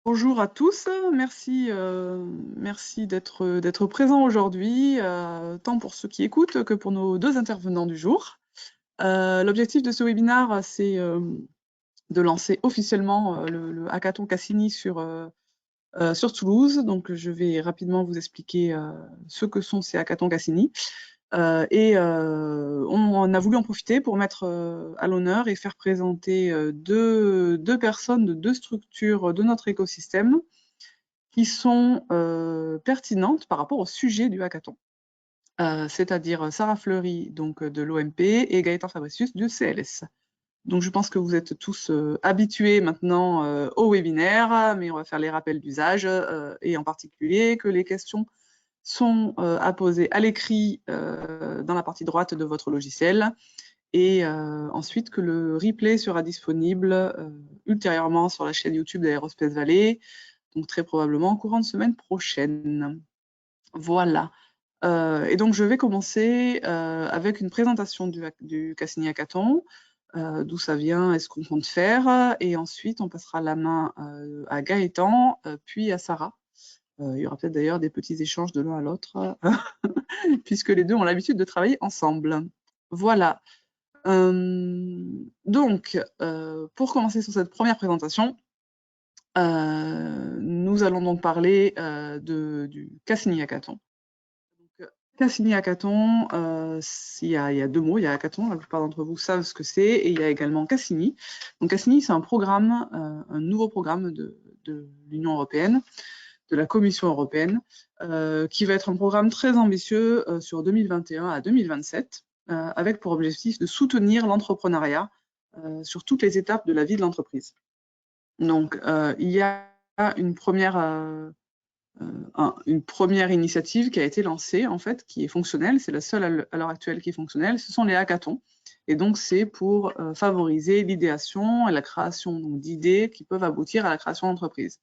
Bonjour à tous, merci d'être présents aujourd'hui, tant pour ceux qui écoutent que pour nos deux intervenants du jour. L'objectif de ce webinaire, c'est de lancer officiellement le hackathon Cassini sur Toulouse. Donc je vais rapidement vous expliquer ce que sont ces hackathons Cassini. On a voulu en profiter pour mettre à l'honneur et faire présenter deux personnes de deux structures de notre écosystème qui sont pertinentes par rapport au sujet du hackathon. C'est-à-dire Sarah Fleury donc, de l'OMP et Gaëtan Fabricius du CLS. Donc je pense que vous êtes tous habitués maintenant au webinaire, mais on va faire les rappels d'usage et en particulier que les questions sont à poser à l'écrit dans la partie droite de votre logiciel et ensuite que le replay sera disponible ultérieurement sur la chaîne YouTube d'Aerospace Valley, donc très probablement courant de semaine prochaine. Voilà. Et donc je vais commencer avec une présentation du Cassini Hackathon, d'où ça vient et ce qu'on compte faire, et ensuite on passera la main à Gaëtan, puis à Sarah. Il y aura peut-être d'ailleurs des petits échanges de l'un à l'autre, puisque les deux ont l'habitude de travailler ensemble. Voilà. Donc, pour commencer sur cette première présentation, nous allons donc parler du Cassini Hackathon. Cassini Hackathon, il y a deux mots, il y a hackathon, la plupart d'entre vous savent ce que c'est, et il y a également Cassini. Donc Cassini, c'est un programme, un nouveau programme de l'Union européenne, de la Commission européenne, qui va être un programme très ambitieux sur 2021 à 2027, avec pour objectif de soutenir l'entrepreneuriat sur toutes les étapes de la vie de l'entreprise. Donc il y a une première initiative qui a été lancée, en fait, qui est fonctionnelle, c'est la seule à l'heure actuelle qui est fonctionnelle, ce sont les hackathons. Et donc, c'est pour favoriser l'idéation et la création d'idées qui peuvent aboutir à la création d'entreprises.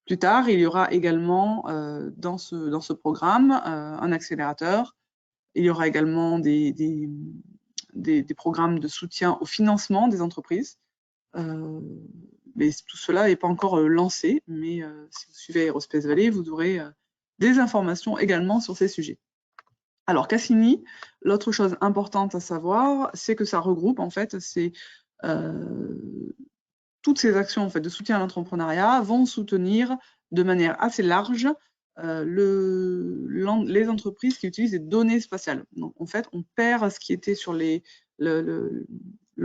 Plus tard, il y aura également dans ce programme un accélérateur. Il y aura également des programmes de soutien au financement des entreprises. Mais tout cela n'est pas encore lancé, mais si vous suivez Aerospace Valley, vous aurez des informations également sur ces sujets. Alors Cassini, l'autre chose importante à savoir, c'est que ça regroupe en fait toutes ces actions en fait, de soutien à l'entrepreneuriat vont soutenir de manière assez large les entreprises qui utilisent des données spatiales. Donc en fait, on perd ce qui était sur le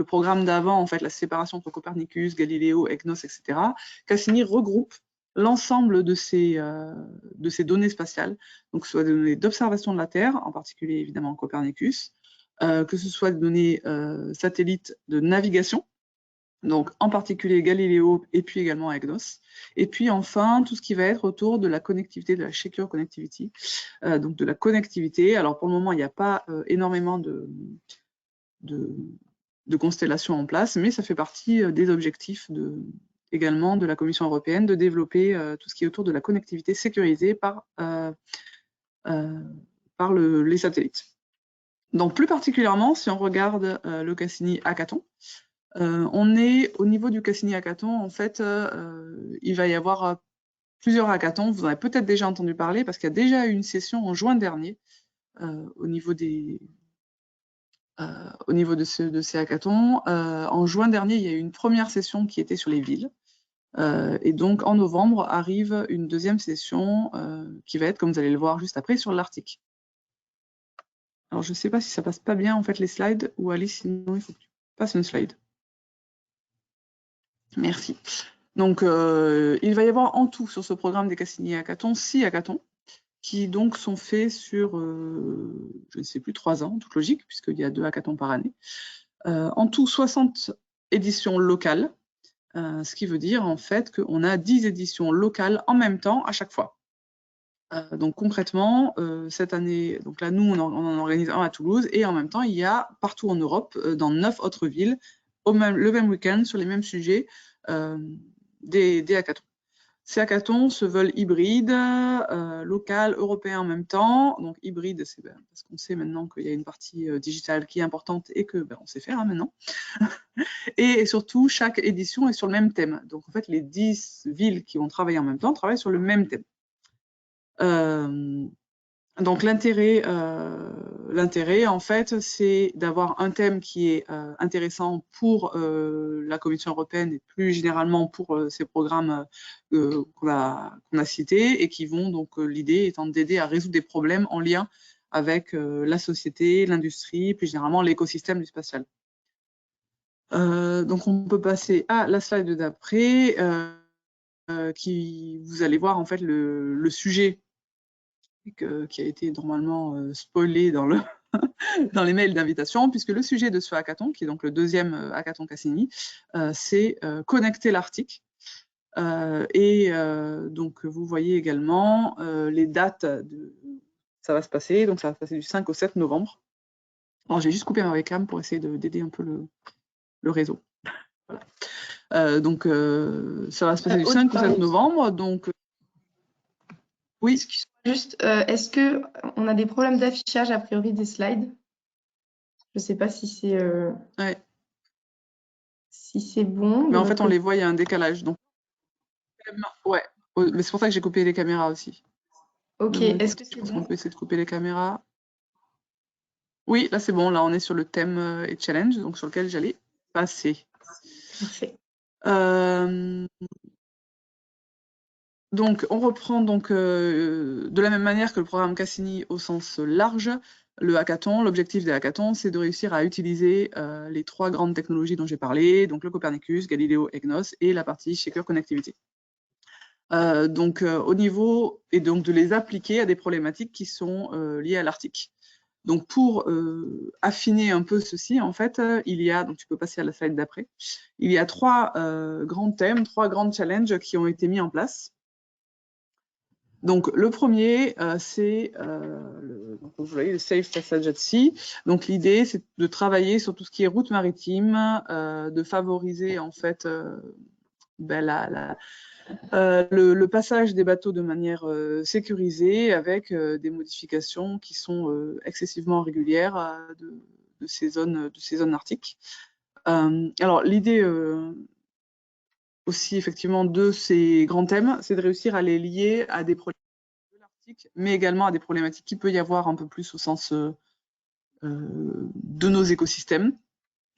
programme d'avant, en fait, la séparation entre Copernicus, Galileo, EGNOS, etc. Cassini regroupe l'ensemble de ces données spatiales, donc que ce soit des données d'observation de la Terre, en particulier évidemment Copernicus, que ce soit des données satellites de navigation, donc en particulier Galileo et puis également EGNOS. Et puis enfin, tout ce qui va être autour de la connectivité, de la Secure Connectivity, donc de la connectivité. Alors pour le moment, il n'y a pas énormément de constellations en place, mais ça fait partie des objectifs également de la Commission européenne de développer tout ce qui est autour de la connectivité sécurisée par les satellites. Donc plus particulièrement, si on regarde le Cassini Hackathon, on est au niveau du Cassini Hackathon, en fait, il va y avoir plusieurs hackathons, vous en avez peut-être déjà entendu parler, parce qu'il y a déjà eu une session en juin dernier au niveau de ces hackathons. En juin dernier, il y a eu une première session qui était sur les villes, et donc en novembre arrive une deuxième session qui va être, comme vous allez le voir juste après, sur l'Arctique. Alors je ne sais pas si ça passe pas bien en fait les slides, ou Alice, sinon il faut que tu passes une slide. Merci. Donc, il va y avoir en tout sur ce programme des Cassini Hackathons 6 hackathons qui donc sont faits sur, je ne sais plus, 3 ans, en toute logique, puisqu'il y a 2 hackathons par année. En tout, 60 éditions locales, ce qui veut dire en fait qu'on a 10 éditions locales en même temps à chaque fois. Donc concrètement, cette année, donc là nous on en organise un à Toulouse, et en même temps il y a partout en Europe, dans 9 autres villes, le même week-end, sur les mêmes sujets, des hackathons. ces hackathons se veulent hybrides, local, européen en même temps. Donc hybride, c'est parce qu'on sait maintenant qu'il y a une partie digitale qui est importante et que on sait faire maintenant. Et surtout, chaque édition est sur le même thème. Donc en fait, les 10 villes qui vont travailler en même temps travaillent sur le même thème. Donc l'intérêt, en fait, c'est d'avoir un thème qui est intéressant pour la Commission européenne et plus généralement pour ces programmes qu'on a cités et qui vont donc l'idée étant d'aider à résoudre des problèmes en lien avec la société, l'industrie, plus généralement l'écosystème du spatial. Donc on peut passer à la slide d'après, qui vous allez voir en fait le sujet qui a été normalement spoilé dans, dans les mails d'invitation, puisque le sujet de ce hackathon, qui est donc le deuxième hackathon Cassini, c'est connecter l'Arctique. Donc vous voyez également les dates ça va se passer. Donc ça va se passer du 5 au 7 novembre. Alors j'ai juste coupé ma webcam pour essayer d'aider un peu le réseau. Voilà. Donc ça va se passer du 5 au 7 novembre. Donc oui. Excuse-moi juste, est-ce qu'on a des problèmes d'affichage a priori des slides? Je ne sais pas si c'est ouais. si c'est bon. Mais en fait, on les voit, il y a un décalage. Donc ouais. Mais c'est pour ça que j'ai coupé les caméras aussi. Ok, est-ce que c'est bon? On peut essayer de couper les caméras. Oui, là c'est bon. Là, on est sur le thème et challenge, donc sur lequel j'allais passer. Parfait. Donc, on reprend donc de la même manière que le programme Cassini au sens large, le hackathon. L'objectif des hackathons, c'est de réussir à utiliser les 3 grandes technologies dont j'ai parlé, donc le Copernicus, Galileo, EGNOS, et la partie Shaker Connectivity. Au niveau, et donc de les appliquer à des problématiques qui sont liées à l'Arctique. Donc pour affiner un peu ceci, en fait, il y a, donc tu peux passer à la slide d'après, il y a 3 grands thèmes, 3 grands challenges qui ont été mis en place. Donc le premier, c'est vous voyez, le Safe Passage at Sea. Donc l'idée, c'est de travailler sur tout ce qui est route maritime, de favoriser en fait le passage des bateaux de manière sécurisée avec des modifications qui sont excessivement régulières de ces zones arctiques. Alors l'idée aussi effectivement de ces grands thèmes, c'est de réussir à les lier à des problématiques de l'Arctique, mais également à des problématiques qui peut y avoir un peu plus au sens de nos écosystèmes.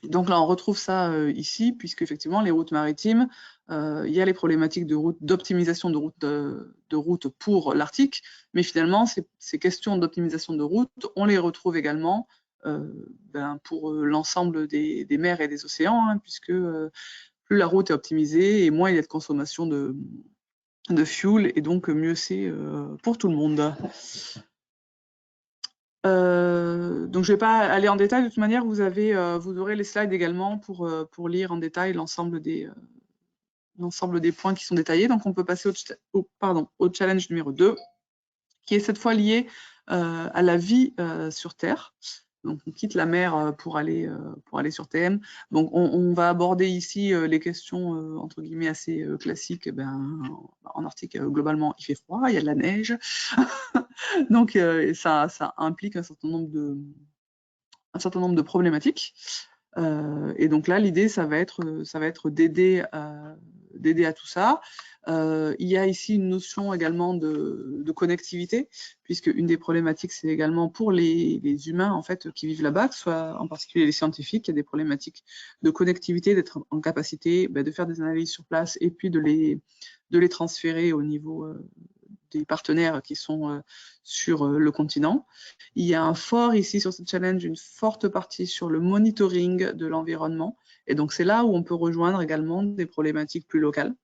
Donc là, on retrouve ça ici, puisque effectivement, les routes maritimes, il y a les problématiques d'optimisation de route pour l'Arctique, mais finalement, ces questions d'optimisation de route, on les retrouve également pour l'ensemble des mers et des océans, hein, puisque plus la route est optimisée et moins il y a de consommation de fuel, et donc mieux c'est pour tout le monde. Donc je ne vais pas aller en détail, de toute manière vous aurez les slides également pour lire en détail l'ensemble des points qui sont détaillés. Donc on peut passer au challenge numéro 2, qui est cette fois lié à la vie sur Terre. Donc on quitte la mer pour aller sur TM. Donc on va aborder ici les questions entre guillemets assez classiques. En Arctique, globalement, il fait froid, il y a de la neige. Donc ça implique un certain nombre de problématiques. Et donc là, l'idée, ça va être d'aider à tout ça. Il y a ici une notion également de connectivité, puisque une des problématiques, c'est également pour les humains en fait qui vivent là-bas, que ce soit en particulier les scientifiques, il y a des problématiques de connectivité, d'être en capacité de faire des analyses sur place et puis de les transférer au niveau des partenaires qui sont sur le continent. Il y a un fort ici sur ce challenge, une forte partie sur le monitoring de l'environnement. Et donc c'est là où on peut rejoindre également des problématiques plus locales.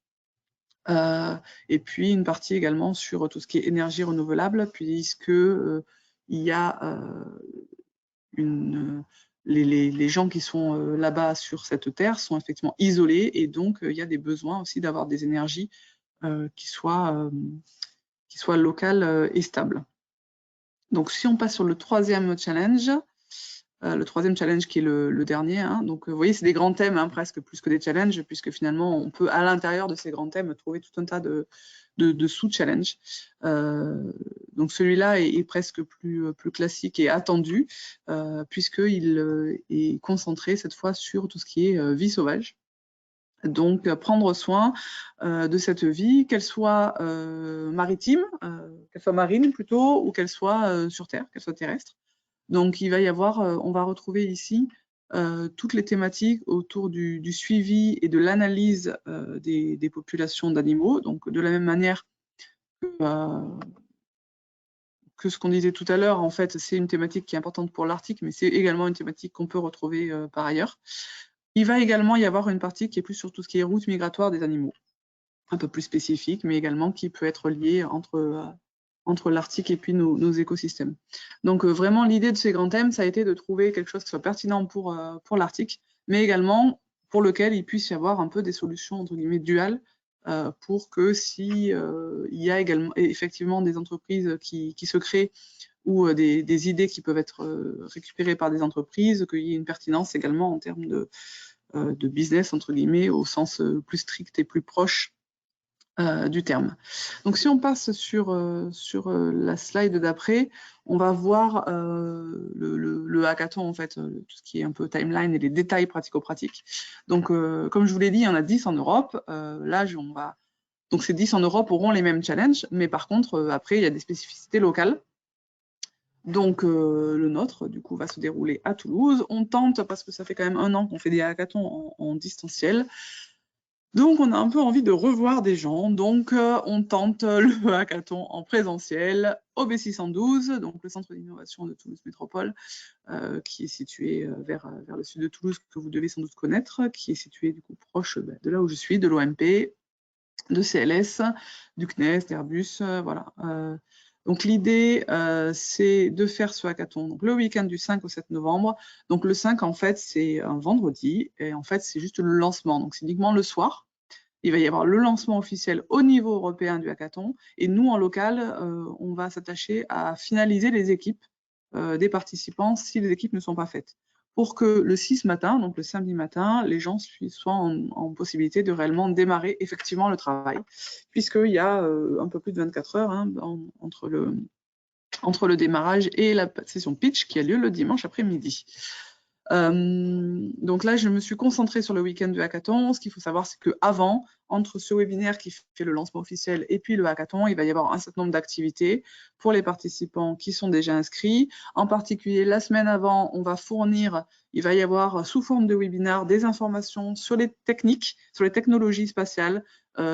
Et puis une partie également sur tout ce qui est énergie renouvelable, puisque il y a les gens qui sont là-bas sur cette terre sont effectivement isolés, et donc il y a des besoins aussi d'avoir des énergies qui soient locales et stables. Donc si on passe sur le troisième challenge, le troisième challenge qui est le dernier. Hein. Donc, vous voyez, c'est des grands thèmes, hein, presque plus que des challenges, puisque finalement, on peut, à l'intérieur de ces grands thèmes, trouver tout un tas de sous-challenges. Donc, celui-là est presque plus classique et attendu, puisqu'il est concentré cette fois sur tout ce qui est vie sauvage. Donc, prendre soin de cette vie, qu'elle soit maritime, qu'elle soit marine plutôt, ou qu'elle soit sur Terre, qu'elle soit terrestre. Donc, il va y avoir, on va retrouver ici toutes les thématiques autour du suivi et de l'analyse des populations d'animaux. Donc, de la même manière que ce qu'on disait tout à l'heure, en fait, c'est une thématique qui est importante pour l'Arctique, mais c'est également une thématique qu'on peut retrouver par ailleurs. Il va également y avoir une partie qui est plus sur tout ce qui est route migratoire des animaux, un peu plus spécifique, mais également qui peut être lié entre l'Arctique et puis nos écosystèmes. Donc vraiment, l'idée de ces grands thèmes, ça a été de trouver quelque chose qui soit pertinent pour l'Arctique, mais également pour lequel il puisse y avoir un peu des solutions, entre guillemets, duales, pour que si il y a également effectivement des entreprises qui se créent ou des idées qui peuvent être récupérées par des entreprises, qu'il y ait une pertinence également en termes de business, entre guillemets, au sens plus strict et plus proche du terme. Donc si on passe sur la slide d'après, on va voir le hackathon, en fait, tout ce qui est un peu timeline et les détails pratico-pratiques. Donc comme je vous l'ai dit, il y en a 10 en Europe. Là, donc ces 10 en Europe auront les mêmes challenges, mais par contre, après, il y a des spécificités locales. Donc le nôtre, du coup, va se dérouler à Toulouse. On tente, parce que ça fait quand même 1 an qu'on fait des hackathons en distanciel, donc on a un peu envie de revoir des gens, donc on tente le hackathon en présentiel au B612, donc le centre d'innovation de Toulouse Métropole, qui est situé vers le sud de Toulouse, que vous devez sans doute connaître, qui est situé du coup proche de là où je suis, de l'OMP, de CLS, du CNES, d'Airbus, voilà. Donc l'idée, c'est de faire ce hackathon donc, le week-end du 5 au 7 novembre. Donc le 5, en fait, c'est un vendredi, et en fait, c'est juste le lancement. Donc c'est uniquement le soir. Il va y avoir le lancement officiel au niveau européen du hackathon, et nous, en local, on va s'attacher à finaliser les équipes des participants si les équipes ne sont pas faites, pour que le 6 matin, donc le samedi matin, les gens soient en possibilité de réellement démarrer effectivement le travail, puisqu'il y a un peu plus de 24 heures hein, entre le démarrage et la session pitch qui a lieu le dimanche après-midi. Donc là, je me suis concentrée sur le week-end du hackathon. Ce qu'il faut savoir, c'est qu'avant, entre ce webinaire qui fait le lancement officiel et puis le hackathon, il va y avoir un certain nombre d'activités pour les participants qui sont déjà inscrits. En particulier, la semaine avant, on va fournir, il va y avoir sous forme de webinaire des informations sur les techniques, sur les technologies spatiales,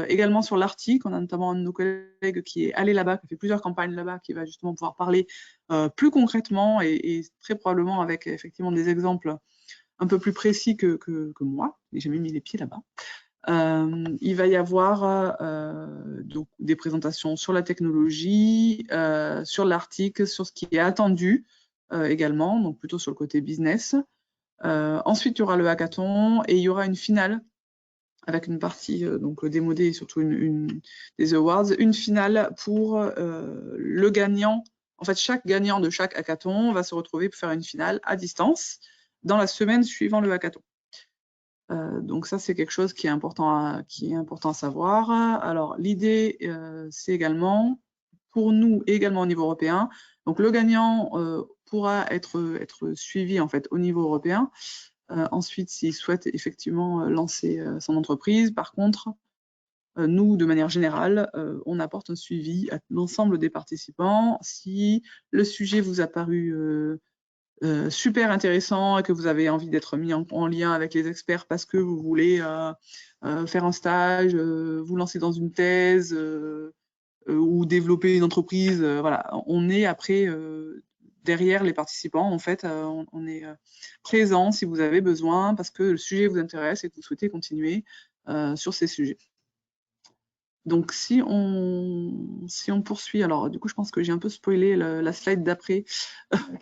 également sur l'Arctique. On a notamment un de nos collègues qui est allé là-bas, qui a fait plusieurs campagnes là-bas, qui va justement pouvoir parler plus concrètement et très probablement avec effectivement des exemples un peu plus précis que moi. Je n'ai jamais mis les pieds là-bas. Il va y avoir donc des présentations sur la technologie, sur l'Arctique, sur ce qui est attendu également, donc plutôt sur le côté business. Ensuite, il y aura le hackathon et il y aura une finale avec une partie donc démodée et surtout des awards, une finale pour le gagnant. En fait, chaque gagnant de chaque hackathon va se retrouver pour faire une finale à distance dans la semaine suivant le hackathon. Donc ça, c'est quelque chose qui est important à savoir. Alors, l'idée, c'est également, pour nous, et également au niveau européen, donc le gagnant pourra être suivi en fait au niveau européen. Ensuite, s'il souhaite effectivement lancer son entreprise, par contre, nous, de manière générale, on apporte un suivi à l'ensemble des participants. Si le sujet vous a paru super intéressant et que vous avez envie d'être mis en lien avec les experts parce que vous voulez faire un stage, vous lancer dans une thèse ou développer une entreprise, voilà, on est après derrière les participants, en fait, on est présent si vous avez besoin parce que le sujet vous intéresse et que vous souhaitez continuer sur ces sujets. Donc si on poursuit, alors du coup je pense que j'ai un peu spoilé la slide d'après,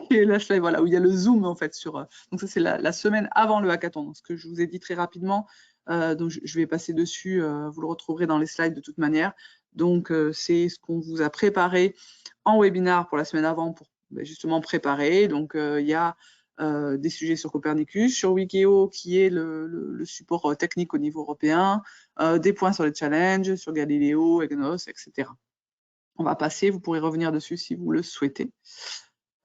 qui est la slide voilà, où il y a le zoom en fait sur. Donc ça c'est la semaine avant le hackathon. Donc, ce que je vous ai dit très rapidement, donc je vais passer dessus, vous le retrouverez dans les slides de toute manière. Donc c'est ce qu'on vous a préparé en webinar pour la semaine avant pour justement préparer. Donc il y a des sujets sur Copernicus, sur Wikio qui est le support technique au niveau européen, des points sur les challenges, sur Galileo, EGNOS, etc. On va passer, vous pourrez revenir dessus si vous le souhaitez.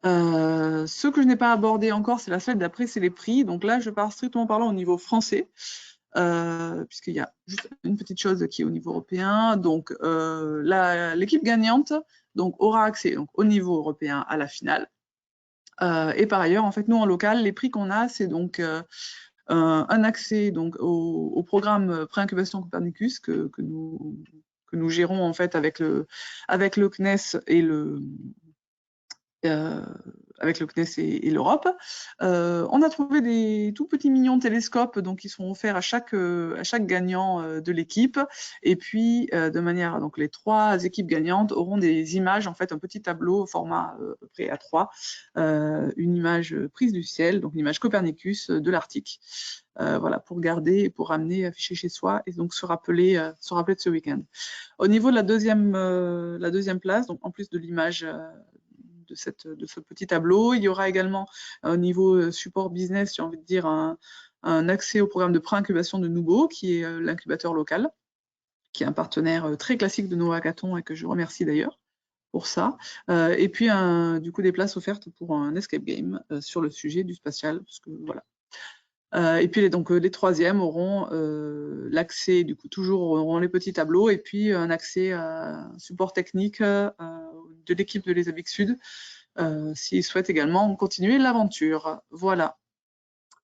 Ce que je n'ai pas abordé encore, c'est la slide d'après, c'est les prix. Donc là, je pars strictement parlant au niveau français, puisqu'il y a juste une petite chose qui est au niveau européen. Donc l'équipe gagnante aura accès au niveau européen à la finale. Et par ailleurs, en fait, nous en local, les prix qu'on a, c'est donc un accès au programme Pré-Incubation Copernicus que nous gérons en fait avec le CNES et l'Europe. On a trouvé des tout petits mignons télescopes qui sont offerts à chaque gagnant de l'équipe. Et puis, de manière, les 3 équipes gagnantes auront des images, en fait, un petit tableau au format à peu près A3, une image prise du ciel, donc une image Copernicus de l'Arctique. Voilà, pour garder et pour ramener, afficher chez soi et donc se rappeler de ce week-end. Au niveau de la deuxième place, donc en plus de l'image de ce petit tableau, il y aura également au niveau support business, j'ai envie de dire, un accès au programme de pré-incubation de Nubo, qui est l'incubateur local, qui est un partenaire très classique de nos hackathons et que je remercie d'ailleurs pour ça. Et puis, du coup, des places offertes pour un escape game sur le sujet du spatial, parce que voilà. Et puis les 3e auront l'accès, du coup toujours auront les petits tableaux et puis un accès à un support technique de l'équipe de l'ESABIC Sud s'ils souhaitent également continuer l'aventure. Voilà.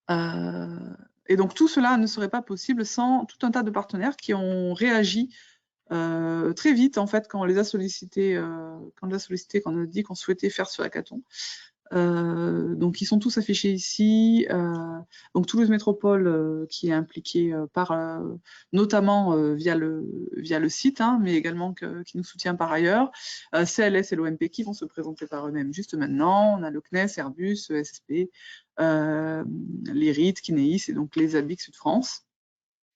Et donc tout cela ne serait pas possible sans tout un tas de partenaires qui ont réagi très vite en fait quand on les a sollicités, quand on a dit qu'on souhaitait faire ce hackathon. Donc ils sont tous affichés ici. Donc Toulouse Métropole qui est impliquée notamment via le site, hein, mais également qui nous soutient par ailleurs. CLS et l'OMP qui vont se présenter par eux-mêmes juste maintenant. On a le CNES, Airbus, ESSP, l'IRIT, Kinéis et donc les ABIC Sud-France.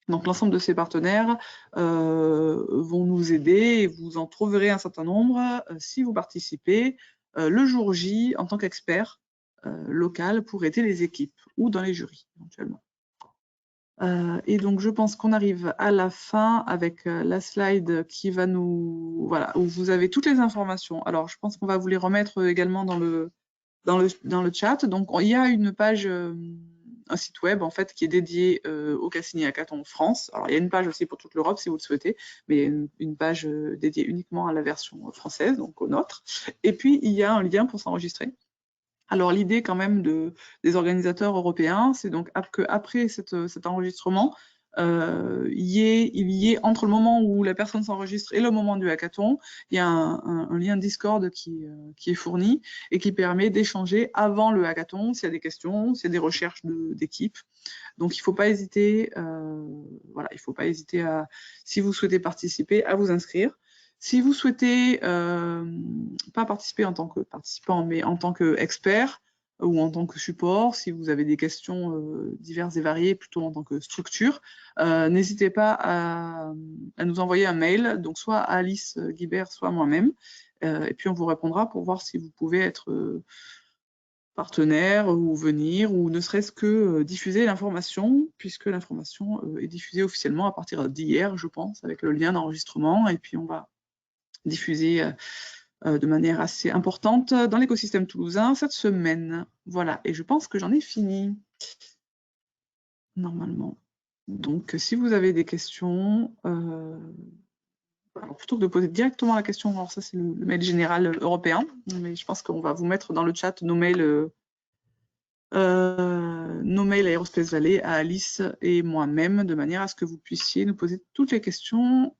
Donc l'ensemble de ces partenaires vont nous aider et vous en trouverez un certain nombre si vous participez le jour J en tant qu'expert local pour aider les équipes ou dans les jurys éventuellement. Et donc je pense qu'on arrive à la fin avec la slide qui va nous... Voilà, où vous avez toutes les informations. Alors je pense qu'on va vous les remettre également dans le chat. Donc il y a une page... un site web en fait qui est dédié au Cassini Hackathon France. Alors il y a une page aussi pour toute l'Europe si vous le souhaitez, mais une page dédiée uniquement à la version française, donc au nôtre. Et puis il y a un lien pour s'enregistrer. Alors l'idée quand même des organisateurs européens, c'est donc qu'après cet enregistrement, il y ait entre le moment où la personne s'enregistre et le moment du hackathon, il y a un lien Discord qui est fourni et qui permet d'échanger avant le hackathon s'il y a des questions, s'il y a des recherches d'équipe. Donc il ne faut pas hésiter, voilà, il faut pas hésiter si vous souhaitez participer, à vous inscrire. Si vous souhaitez pas participer en tant que participant, mais en tant qu'expert ou en tant que support, si vous avez des questions diverses et variées, plutôt en tant que structure, n'hésitez pas à nous envoyer un mail, donc soit à Alice Guibert, soit à moi-même, et puis on vous répondra pour voir si vous pouvez être partenaire ou venir, ou ne serait-ce que diffuser l'information, puisque l'information est diffusée officiellement à partir d'hier, je pense, avec le lien d'enregistrement, et puis on va diffuser de manière assez importante dans l'écosystème toulousain cette semaine. Voilà, et je pense que j'en ai fini, normalement. Donc, si vous avez des questions, alors plutôt que de poser directement la question, alors ça c'est le mail général européen, mais je pense qu'on va vous mettre dans le chat nos mails à Aerospace Valley, à Alice et moi-même, de manière à ce que vous puissiez nous poser toutes les questions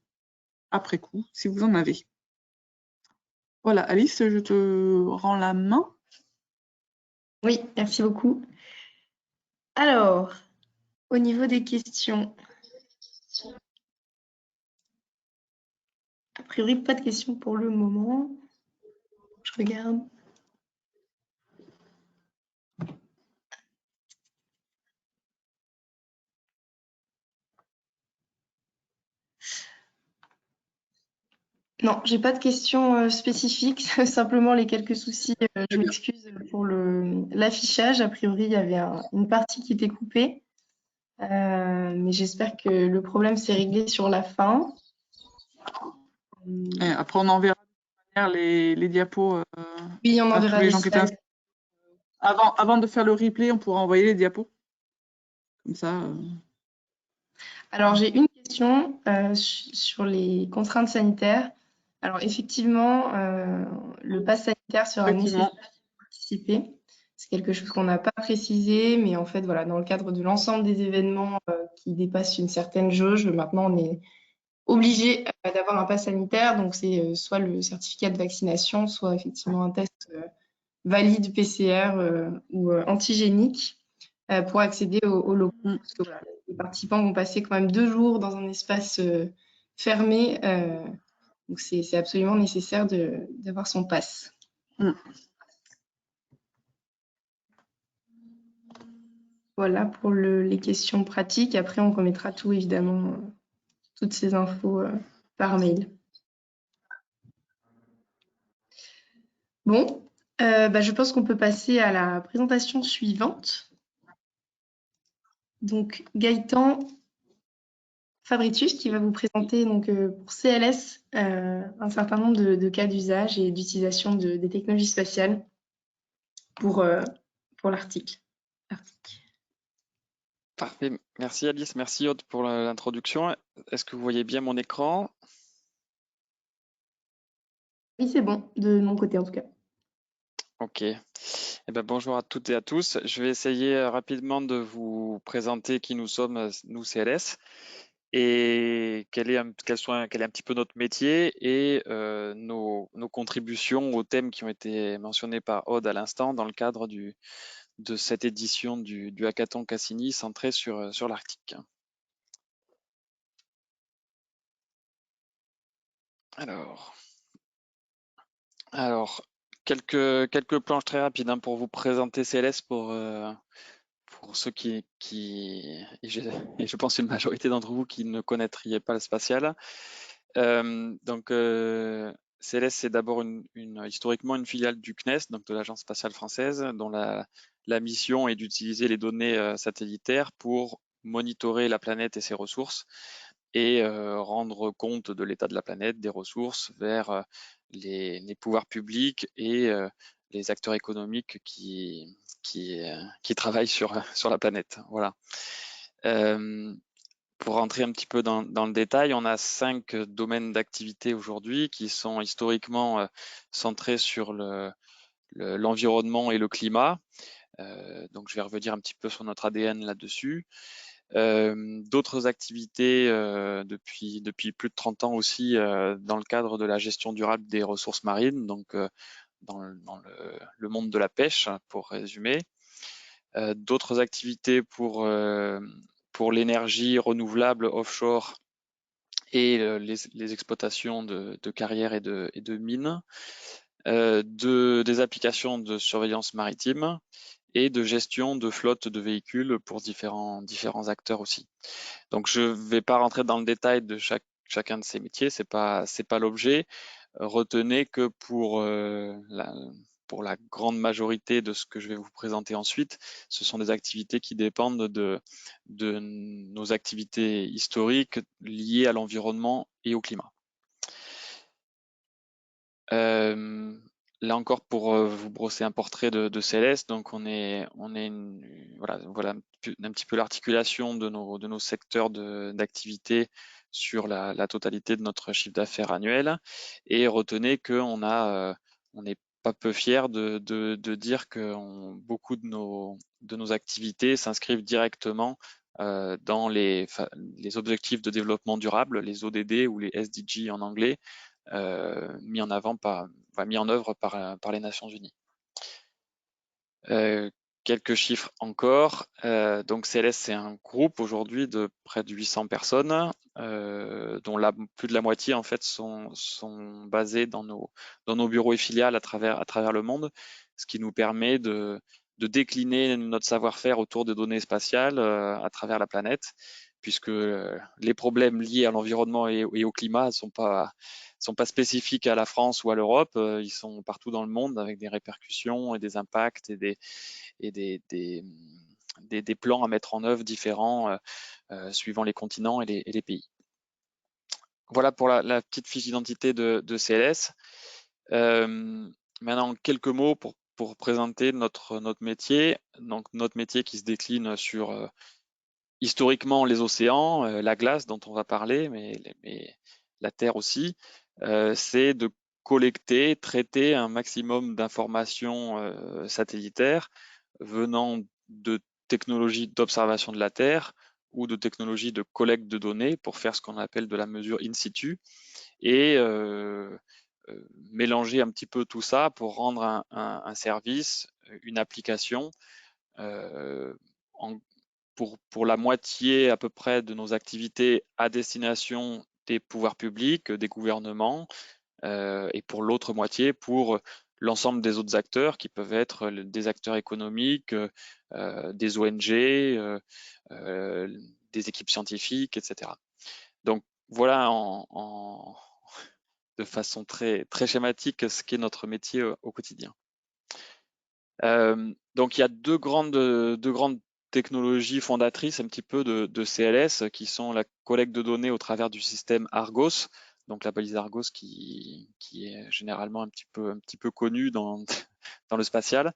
après coup, si vous en avez. Voilà, Alice, je te rends la main. Oui, merci beaucoup. Alors, au niveau des questions, a priori, pas de questions pour le moment. Je regarde. Non, j'ai pas de questions spécifiques, simplement les quelques soucis. Je m'excuse pour le l'affichage, a priori, il y avait une partie qui était coupée. Mais j'espère que le problème s'est réglé sur la fin. Et après, on enverra les diapos Oui, on à tous enverra les les gens qui étaient slides. inscrits. Avant de faire le replay, on pourra envoyer les diapos. Comme ça. Alors, j'ai une question sur les contraintes sanitaires. Alors, effectivement, le pass sanitaire sera nécessaire Effectivement. pour participer. C'est quelque chose qu'on n'a pas précisé, mais en fait, voilà, dans le cadre de l'ensemble des événements qui dépassent une certaine jauge, maintenant, on est obligé d'avoir un pass sanitaire. Donc, c'est soit le certificat de vaccination, soit effectivement un test valide PCR ou antigénique pour accéder aux locaux. Mm. Parce que voilà, les participants vont passer quand même 2 jours dans un espace fermé. Donc, c'est absolument nécessaire d'avoir son pass. Mm. Voilà pour les questions pratiques. Après, on remettra tout, évidemment, toutes ces infos par mail. Bon, je pense qu'on peut passer à la présentation suivante. Donc, Gaëtan Fabritius qui va vous présenter donc, pour CLS un certain nombre de cas d'usage et d'utilisation des technologies spatiales pour l'article. Parfait. Merci Alice, merci Aude pour l'introduction. Est-ce que vous voyez bien mon écran? Oui, c'est bon, de mon côté en tout cas. Ok. Eh ben, bonjour à toutes et à tous. Je vais essayer rapidement de vous présenter qui nous sommes, nous CLS, et quel est un petit peu notre métier et nos contributions aux thèmes qui ont été mentionnés par Aude à l'instant dans le cadre de cette édition du Hackathon Cassini centré sur l'Arctique. Alors, quelques planches très rapides pour vous présenter CLS pour ceux et je pense une majorité d'entre vous qui ne connaîtriez pas le spatial. CLS, c'est d'abord historiquement une filiale du CNES, donc de l'Agence spatiale française, dont la mission est d'utiliser les données satellitaires pour monitorer la planète et ses ressources et rendre compte de l'état de la planète, des ressources vers les pouvoirs publics et les acteurs économiques qui travaillent sur la planète. Voilà. Pour rentrer un petit peu dans le détail, on a 5 domaines d'activité aujourd'hui qui sont historiquement centrés sur l'environnement et le climat. Donc je vais revenir un petit peu sur notre ADN là-dessus. D'autres activités depuis plus de 30 ans aussi dans le cadre de la gestion durable des ressources marines, donc dans le monde de la pêche, pour résumer. D'autres activités pour l'énergie renouvelable offshore et les exploitations de carrières et de mines, des applications de surveillance maritime et de gestion de flotte de véhicules pour différents acteurs aussi. Donc je ne vais pas rentrer dans le détail de chacun de ces métiers, c'est pas l'objet. Retenez que pour la grande majorité de ce que je vais vous présenter ensuite, ce sont des activités qui dépendent de nos activités historiques liées à l'environnement et au climat. Là encore, pour vous brosser un portrait de CLS, donc voilà un petit peu l'articulation de nos secteurs d'activité sur la totalité de notre chiffre d'affaires annuel. Et retenez qu'on on n'est pas peu fiers de dire que beaucoup de nos activités s'inscrivent directement dans les objectifs de développement durable, les ODD ou les SDG en anglais, mis en œuvre par les Nations Unies. Quelques chiffres encore. Donc CLS, c'est un groupe aujourd'hui de près de 800 personnes, dont plus de la moitié en fait sont basées dans nos bureaux et filiales à travers le monde, ce qui nous permet de décliner notre savoir-faire autour des données spatiales à travers la planète, puisque les problèmes liés à l'environnement et au climat ne sont pas spécifiques à la France ou à l'Europe, ils sont partout dans le monde avec des répercussions et des impacts et des plans à mettre en œuvre différents suivant les continents et les pays. Voilà pour la petite fiche d'identité de CLS. Maintenant, quelques mots pour présenter notre métier. Donc, notre métier qui se décline sur historiquement les océans, la glace dont on va parler, mais la Terre aussi, c'est de collecter, traiter un maximum d'informations satellitaires venant de technologies d'observation de la Terre ou de technologies de collecte de données pour faire ce qu'on appelle de la mesure in situ et mélanger un petit peu tout ça pour rendre un service, une application pour la moitié à peu près de nos activités à destination des pouvoirs publics, des gouvernements, et pour l'autre moitié pour l'ensemble des autres acteurs qui peuvent être des acteurs économiques, des ONG, des équipes scientifiques, etc. Donc voilà de façon très, très schématique ce qu'est notre métier au quotidien. Donc il y a deux grandes technologies fondatrices un petit peu de CLS qui sont la collecte de données au travers du système Argos, donc la balise Argos qui est généralement un petit peu connue dans le spatial.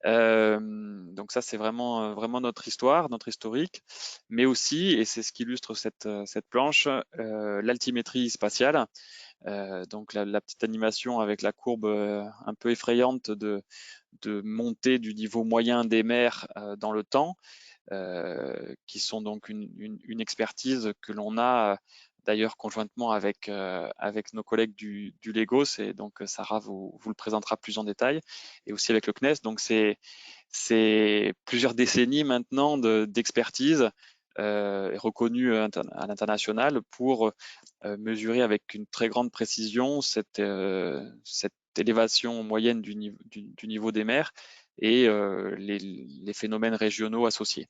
Donc ça c'est vraiment notre histoire, notre historique, mais aussi, et c'est ce qui illustre cette planche, l'altimétrie spatiale. Donc la petite animation avec la courbe un peu effrayante de montée du niveau moyen des mers dans le temps, qui sont donc une expertise que l'on a d'ailleurs conjointement avec nos collègues du LEGOS, et donc Sarah vous le présentera plus en détail, et aussi avec le CNES. Donc c'est plusieurs décennies maintenant d'expertise reconnue à l'international pour mesurer avec une très grande précision cette élévation moyenne du niveau des mers et les phénomènes régionaux associés.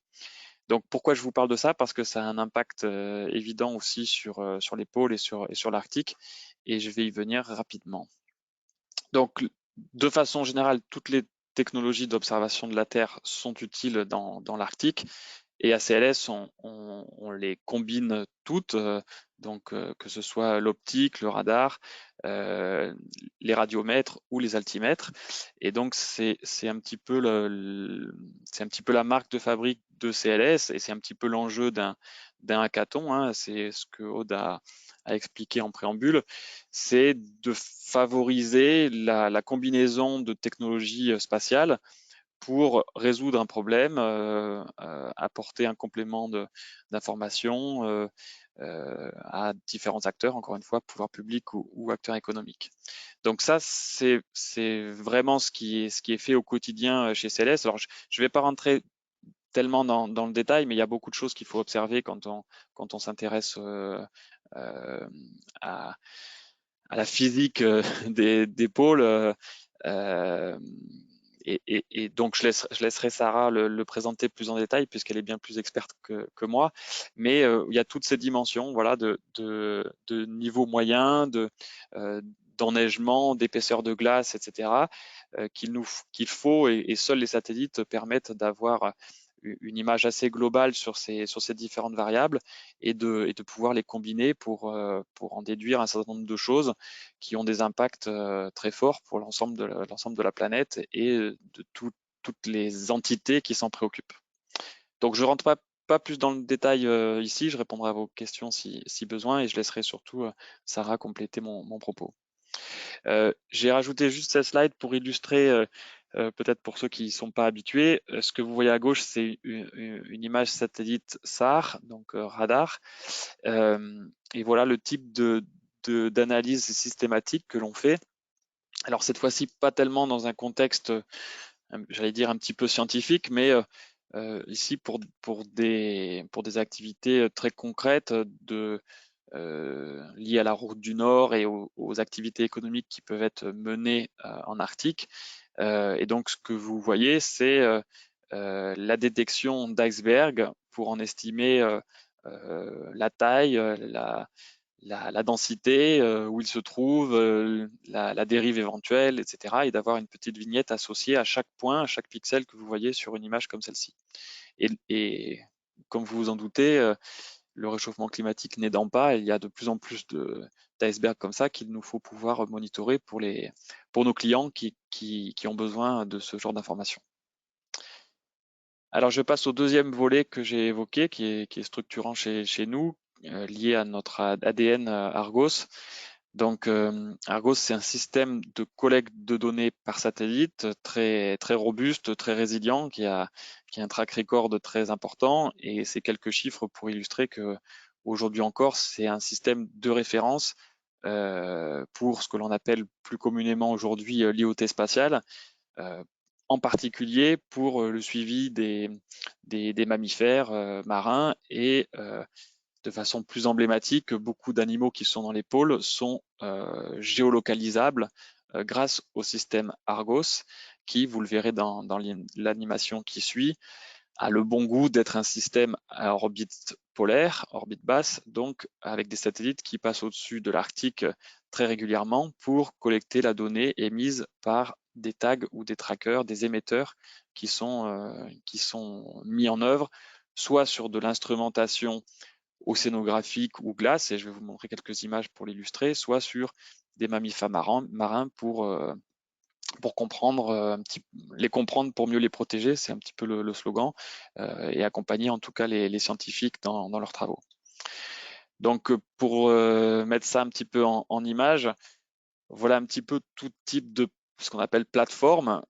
Donc pourquoi je vous parle de ça? Parce que ça a un impact évident aussi sur les pôles et sur l'Arctique, et je vais y venir rapidement. Donc de façon générale, toutes les technologies d'observation de la Terre sont utiles dans l'Arctique, et à CLS, on les combine toutes, donc que ce soit l'optique, le radar, les radiomètres ou les altimètres. Et donc c'est un petit peu la marque de fabrique de CLS, et c'est un petit peu l'enjeu d'un hackathon, hein. C'est ce que Aude a expliqué en préambule, c'est de favoriser la combinaison de technologies spatiales pour résoudre un problème, apporter un complément d'information à différents acteurs, encore une fois, pouvoir public ou acteurs économiques. Donc ça, c'est vraiment ce qui est fait au quotidien chez CLS. Alors, je ne vais pas rentrer tellement dans le détail, mais il y a beaucoup de choses qu'il faut observer quand on s'intéresse à la physique des pôles. Et donc je laisserai Sarah le présenter plus en détail puisqu'elle est bien plus experte que moi. Mais il y a toutes ces dimensions, voilà, de niveau moyen, d'enneigement, d'épaisseur de glace, etc. Qu'il faut, et seuls les satellites permettent d'avoir une image assez globale sur ces différentes variables et de pouvoir les combiner pour en déduire un certain nombre de choses qui ont des impacts très forts pour l'ensemble de la planète et de toutes les entités qui s'en préoccupent. Donc je ne rentre pas plus dans le détail ici, je répondrai à vos questions si besoin, et je laisserai surtout Sarah compléter mon propos. J'ai rajouté juste cette slide pour illustrer, peut-être pour ceux qui ne sont pas habitués, ce que vous voyez à gauche, c'est une image satellite SAR, donc radar. Et voilà le type d'analyse systématique que l'on fait. Alors cette fois-ci, pas tellement dans un contexte, j'allais dire un petit peu scientifique, mais ici pour des activités très concrètes liées à la route du Nord et aux activités économiques qui peuvent être menées en Arctique. Et donc ce que vous voyez, c'est la détection d'icebergs pour en estimer la taille, la densité, où il se trouve, la dérive éventuelle, etc. Et d'avoir une petite vignette associée à chaque point, à chaque pixel que vous voyez sur une image comme celle-ci. Et comme vous vous en doutez, le réchauffement climatique n'aidant pas, il y a de plus en plus d'icebergs comme ça qu'il nous faut pouvoir monitorer pour nos clients qui ont besoin de ce genre d'informations. Alors je passe au deuxième volet que j'ai évoqué, qui est structurant chez nous, lié à notre ADN Argos. Donc Argos, c'est un système de collecte de données par satellite très, très robuste, très résilient, qui a un track record très important. Et ces quelques chiffres pour illustrer que aujourd'hui encore, c'est un système de référence pour ce que l'on appelle plus communément aujourd'hui l'IoT spatiale, en particulier pour le suivi des mammifères marins et de façon plus emblématique, beaucoup d'animaux qui sont dans les pôles sont géolocalisables grâce au système Argos qui, vous le verrez dans l'animation qui suit, a le bon goût d'être un système à orbite polaire, orbite basse, donc avec des satellites qui passent au-dessus de l'Arctique très régulièrement pour collecter la donnée émise par des tags ou des trackers, des émetteurs qui sont mis en œuvre, soit sur de l'instrumentation océanographique ou glace, et je vais vous montrer quelques images pour l'illustrer, soit sur des mammifères marins pour comprendre, les comprendre pour mieux les protéger, c'est un petit peu le slogan, et accompagner en tout cas les scientifiques dans leurs travaux. Donc pour mettre ça un petit peu en image, voilà un petit peu tout type de ce qu'on appelle plateforme,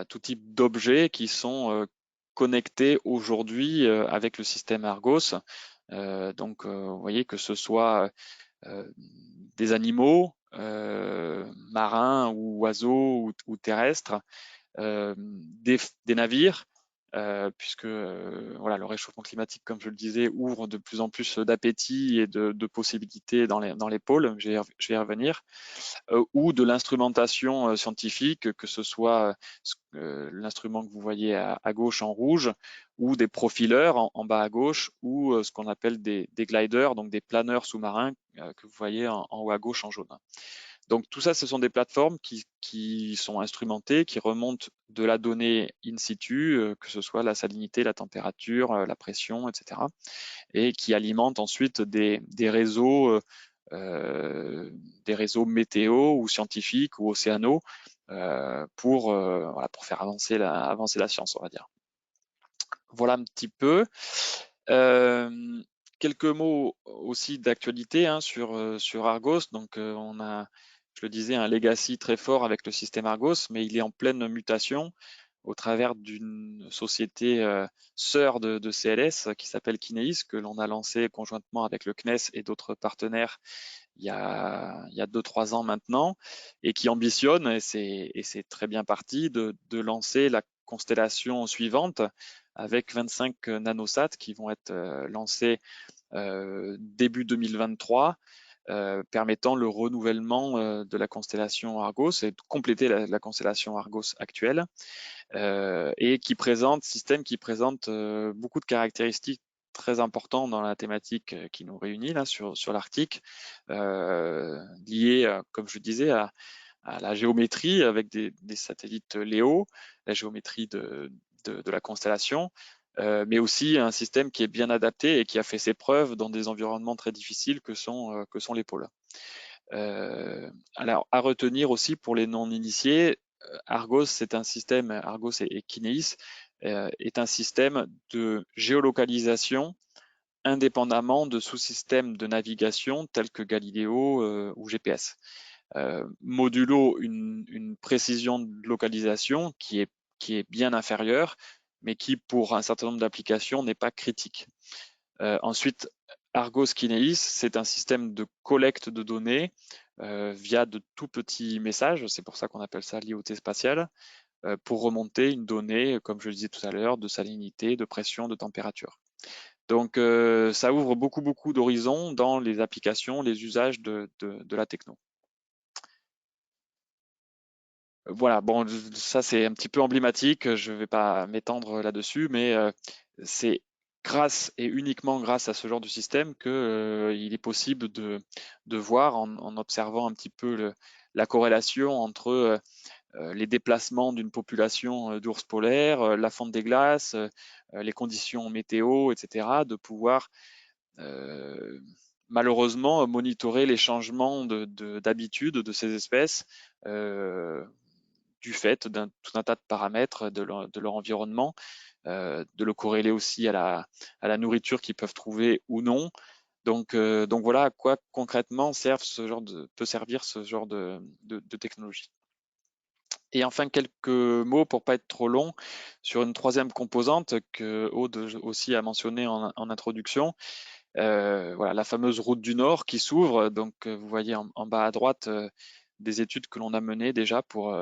tout type d'objets qui sont connectés aujourd'hui avec le système Argos. Donc vous voyez que ce soit des animaux marins ou oiseaux ou terrestres, des navires, puisque voilà, le réchauffement climatique, comme je le disais, ouvre de plus en plus d'appétit et de possibilités dans les pôles, je vais y revenir, ou de l'instrumentation scientifique, que ce soit l'instrument que vous voyez à gauche en rouge, ou des profileurs en bas à gauche, ou ce qu'on appelle des gliders, donc des planeurs sous-marins que vous voyez en haut à gauche en jaune. Donc tout ça, ce sont des plateformes qui sont instrumentées, qui remontent de la donnée in situ, que ce soit la salinité, la température, la pression, etc. Et qui alimentent ensuite des réseaux météo ou scientifiques ou océanaux pour faire avancer la science, on va dire. Voilà un petit peu. Quelques mots aussi d'actualité sur Argos. Donc on a, je le disais, un legacy très fort avec le système Argos, mais il est en pleine mutation au travers d'une société sœur de CLS qui s'appelle Kineis, que l'on a lancé conjointement avec le CNES et d'autres partenaires il y a 2-3 ans maintenant, et qui ambitionne, et c'est très bien parti, de lancer la constellation suivante avec 25 nanosats qui vont être lancés début 2023, permettant le renouvellement de la constellation Argos et de compléter la constellation Argos actuelle, et système qui présente beaucoup de caractéristiques très importantes dans la thématique qui nous réunit là sur l'Arctique, liées, comme je disais, à la géométrie avec des satellites Léo, la géométrie de la constellation, mais aussi un système qui est bien adapté et qui a fait ses preuves dans des environnements très difficiles que sont les pôles. Alors, à retenir aussi pour les non-initiés, Argos, c'est un système, Argos et Kineis est un système de géolocalisation indépendamment de sous-systèmes de navigation tels que Galileo ou GPS. Modulo une précision de localisation qui est bien inférieure, mais qui, pour un certain nombre d'applications, n'est pas critique. Ensuite, Argos Kineis, c'est un système de collecte de données via de tout petits messages, c'est pour ça qu'on appelle ça l'IoT spatiale, pour remonter une donnée, comme je le disais tout à l'heure, de salinité, de pression, de température. Donc ça ouvre beaucoup d'horizons dans les applications, les usages de la techno. Voilà, bon, ça c'est un petit peu emblématique, je ne vais pas m'étendre là-dessus, mais c'est grâce et uniquement grâce à ce genre de système que il est possible de voir en observant un petit peu la corrélation entre les déplacements d'une population d'ours polaires, la fonte des glaces, les conditions météo, etc., de pouvoir malheureusement monitorer les changements d'habitude de ces espèces du fait tout un tas de paramètres de leur environnement, de le corréler aussi à la nourriture qu'ils peuvent trouver ou non. Donc voilà à quoi concrètement peut servir ce genre de technologie. Et enfin, quelques mots pour pas être trop long sur une troisième composante que Aude aussi a mentionné en introduction. Voilà, la fameuse route du Nord qui s'ouvre. Donc, vous voyez en bas à droite des études que l'on a menées déjà pour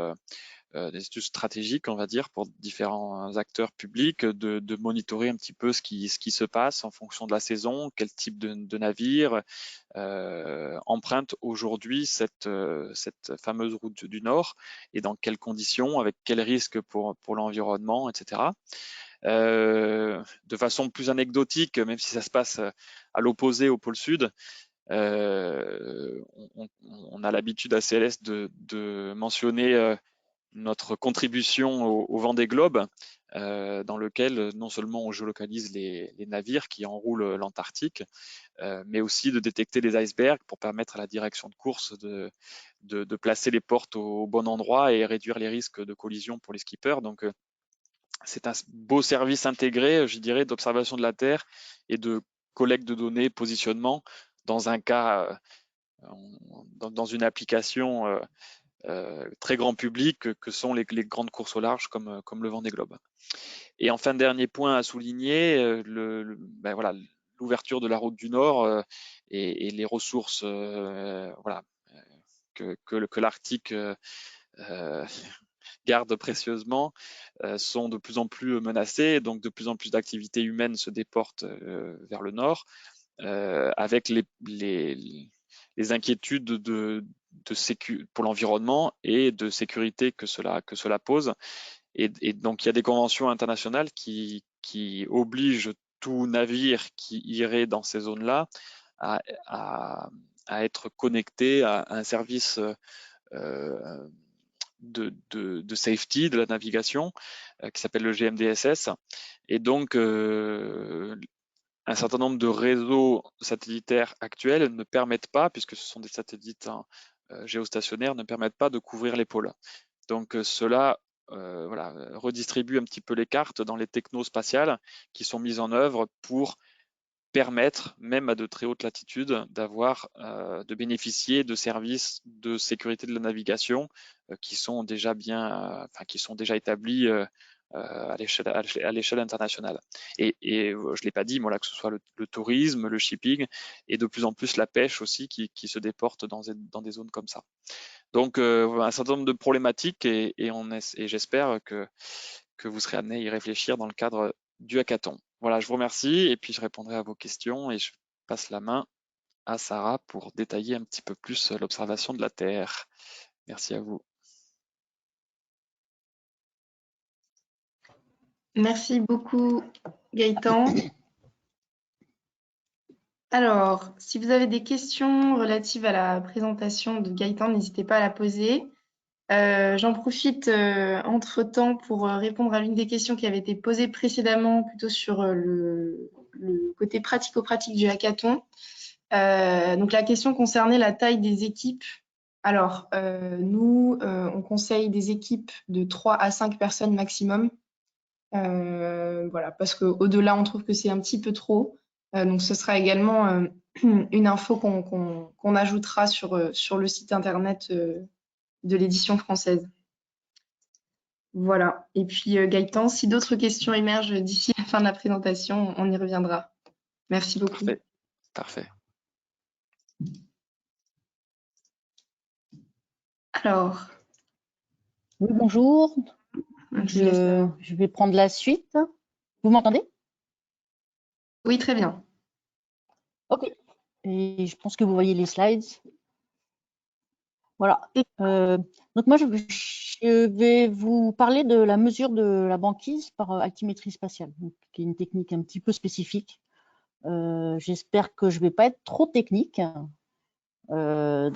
des études stratégiques, on va dire, pour différents acteurs publics, de monitorer un petit peu ce qui se passe en fonction de la saison, quel type de navire emprunte aujourd'hui cette fameuse route du Nord et dans quelles conditions, avec quels risques pour l'environnement, etc. De façon plus anecdotique, même si ça se passe à l'opposé au pôle Sud, on a l'habitude à CLS de mentionner notre contribution au Vendée Globe, dans lequel non seulement on géolocalise les navires qui enroulent l'Antarctique, mais aussi de détecter les icebergs pour permettre à la direction de course de placer les portes au bon endroit et réduire les risques de collision pour les skippers. Donc, c'est un beau service intégré, je dirais, d'observation de la Terre et de collecte de données, positionnement, dans un cas, dans une application très grand public que sont les grandes courses au large comme le Vendée Globe. Et enfin, dernier point à souligner, ben voilà, l'ouverture de la route du Nord et les ressources voilà, que l'Arctique garde précieusement sont de plus en plus menacées, donc de plus en plus d'activités humaines se déportent vers le nord, avec les inquiétudes pour l'environnement et de sécurité que cela pose. Et donc il y a des conventions internationales qui obligent tout navire qui irait dans ces zones-là à être connecté à un service de safety de la navigation qui s'appelle le GMDSS. Et donc, un certain nombre de réseaux satellitaires actuels ne permettent pas, puisque ce sont des satellites géostationnaires, ne permettent pas de couvrir les pôles. Donc, cela voilà, redistribue un petit peu les cartes dans les technos spatiales qui sont mises en œuvre pour permettre, même à de très hautes latitudes, de bénéficier de services de sécurité de la navigation qui sont déjà établis à l'échelle internationale. Et je l'ai pas dit, moi là, que ce soit le tourisme, le shipping et de plus en plus la pêche aussi qui se déporte dans des zones comme ça. Donc un certain nombre de problématiques et j'espère que vous serez amené à y réfléchir dans le cadre du hackathon. Voilà, je vous remercie et puis je répondrai à vos questions et je passe la main à Sarah pour détailler un petit peu plus l'observation de la Terre. Merci à vous. Merci beaucoup, Gaëtan. Alors, si vous avez des questions relatives à la présentation de Gaëtan, n'hésitez pas à la poser. J'en profite entre-temps pour répondre à l'une des questions qui avait été posée précédemment, plutôt sur le côté pratico-pratique du hackathon. Donc, la question concernait la taille des équipes. Alors, nous, on conseille des équipes de 3 à 5 personnes maximum. Voilà, parce qu'au-delà, on trouve que c'est un petit peu trop. Donc, ce sera également une info qu'on ajoutera sur le site internet de l'édition française. Voilà. Et puis, Gaëtan, si d'autres questions émergent d'ici la fin de la présentation, on y reviendra. Merci beaucoup. Parfait. Alors. Oui, bonjour. Je vais prendre la suite. Vous m'entendez? Oui, très bien. Ok. Et je pense que vous voyez les slides. Voilà. Donc moi, je vais vous parler de la mesure de la banquise par altimétrie spatiale, donc, qui est une technique un petit peu spécifique. J'espère que je ne vais pas être trop technique. On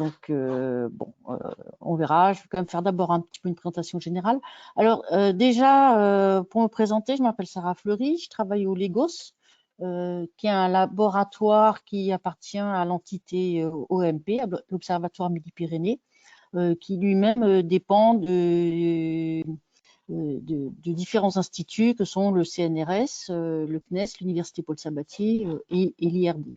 verra. Je vais quand même faire d'abord un petit peu une présentation générale. Alors déjà, pour me présenter, je m'appelle Sarah Fleury, je travaille au LEGOS, qui est un laboratoire qui appartient à l'entité OMP, à l'Observatoire Midi-Pyrénées, qui lui-même dépend de différents instituts que sont le CNRS, le CNES, l'Université Paul Sabatier et l'IRD.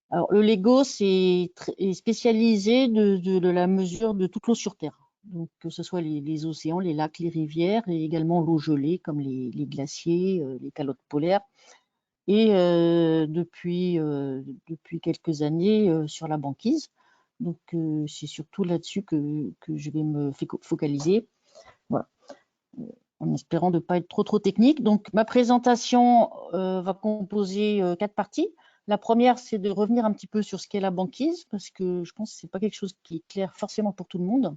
Alors, le LEGO, est spécialisé de la mesure de toute l'eau sur Terre. Donc, que ce soit les océans, les lacs, les rivières, et également l'eau gelée, comme les glaciers, les calottes polaires. Et depuis quelques années, sur la banquise. Donc, c'est surtout là-dessus que je vais me focaliser. Voilà. En espérant de ne pas être trop technique. Donc, ma présentation va composer 4 parties. La première, c'est de revenir un petit peu sur ce qu'est la banquise, parce que je pense que ce n'est pas quelque chose qui est clair forcément pour tout le monde.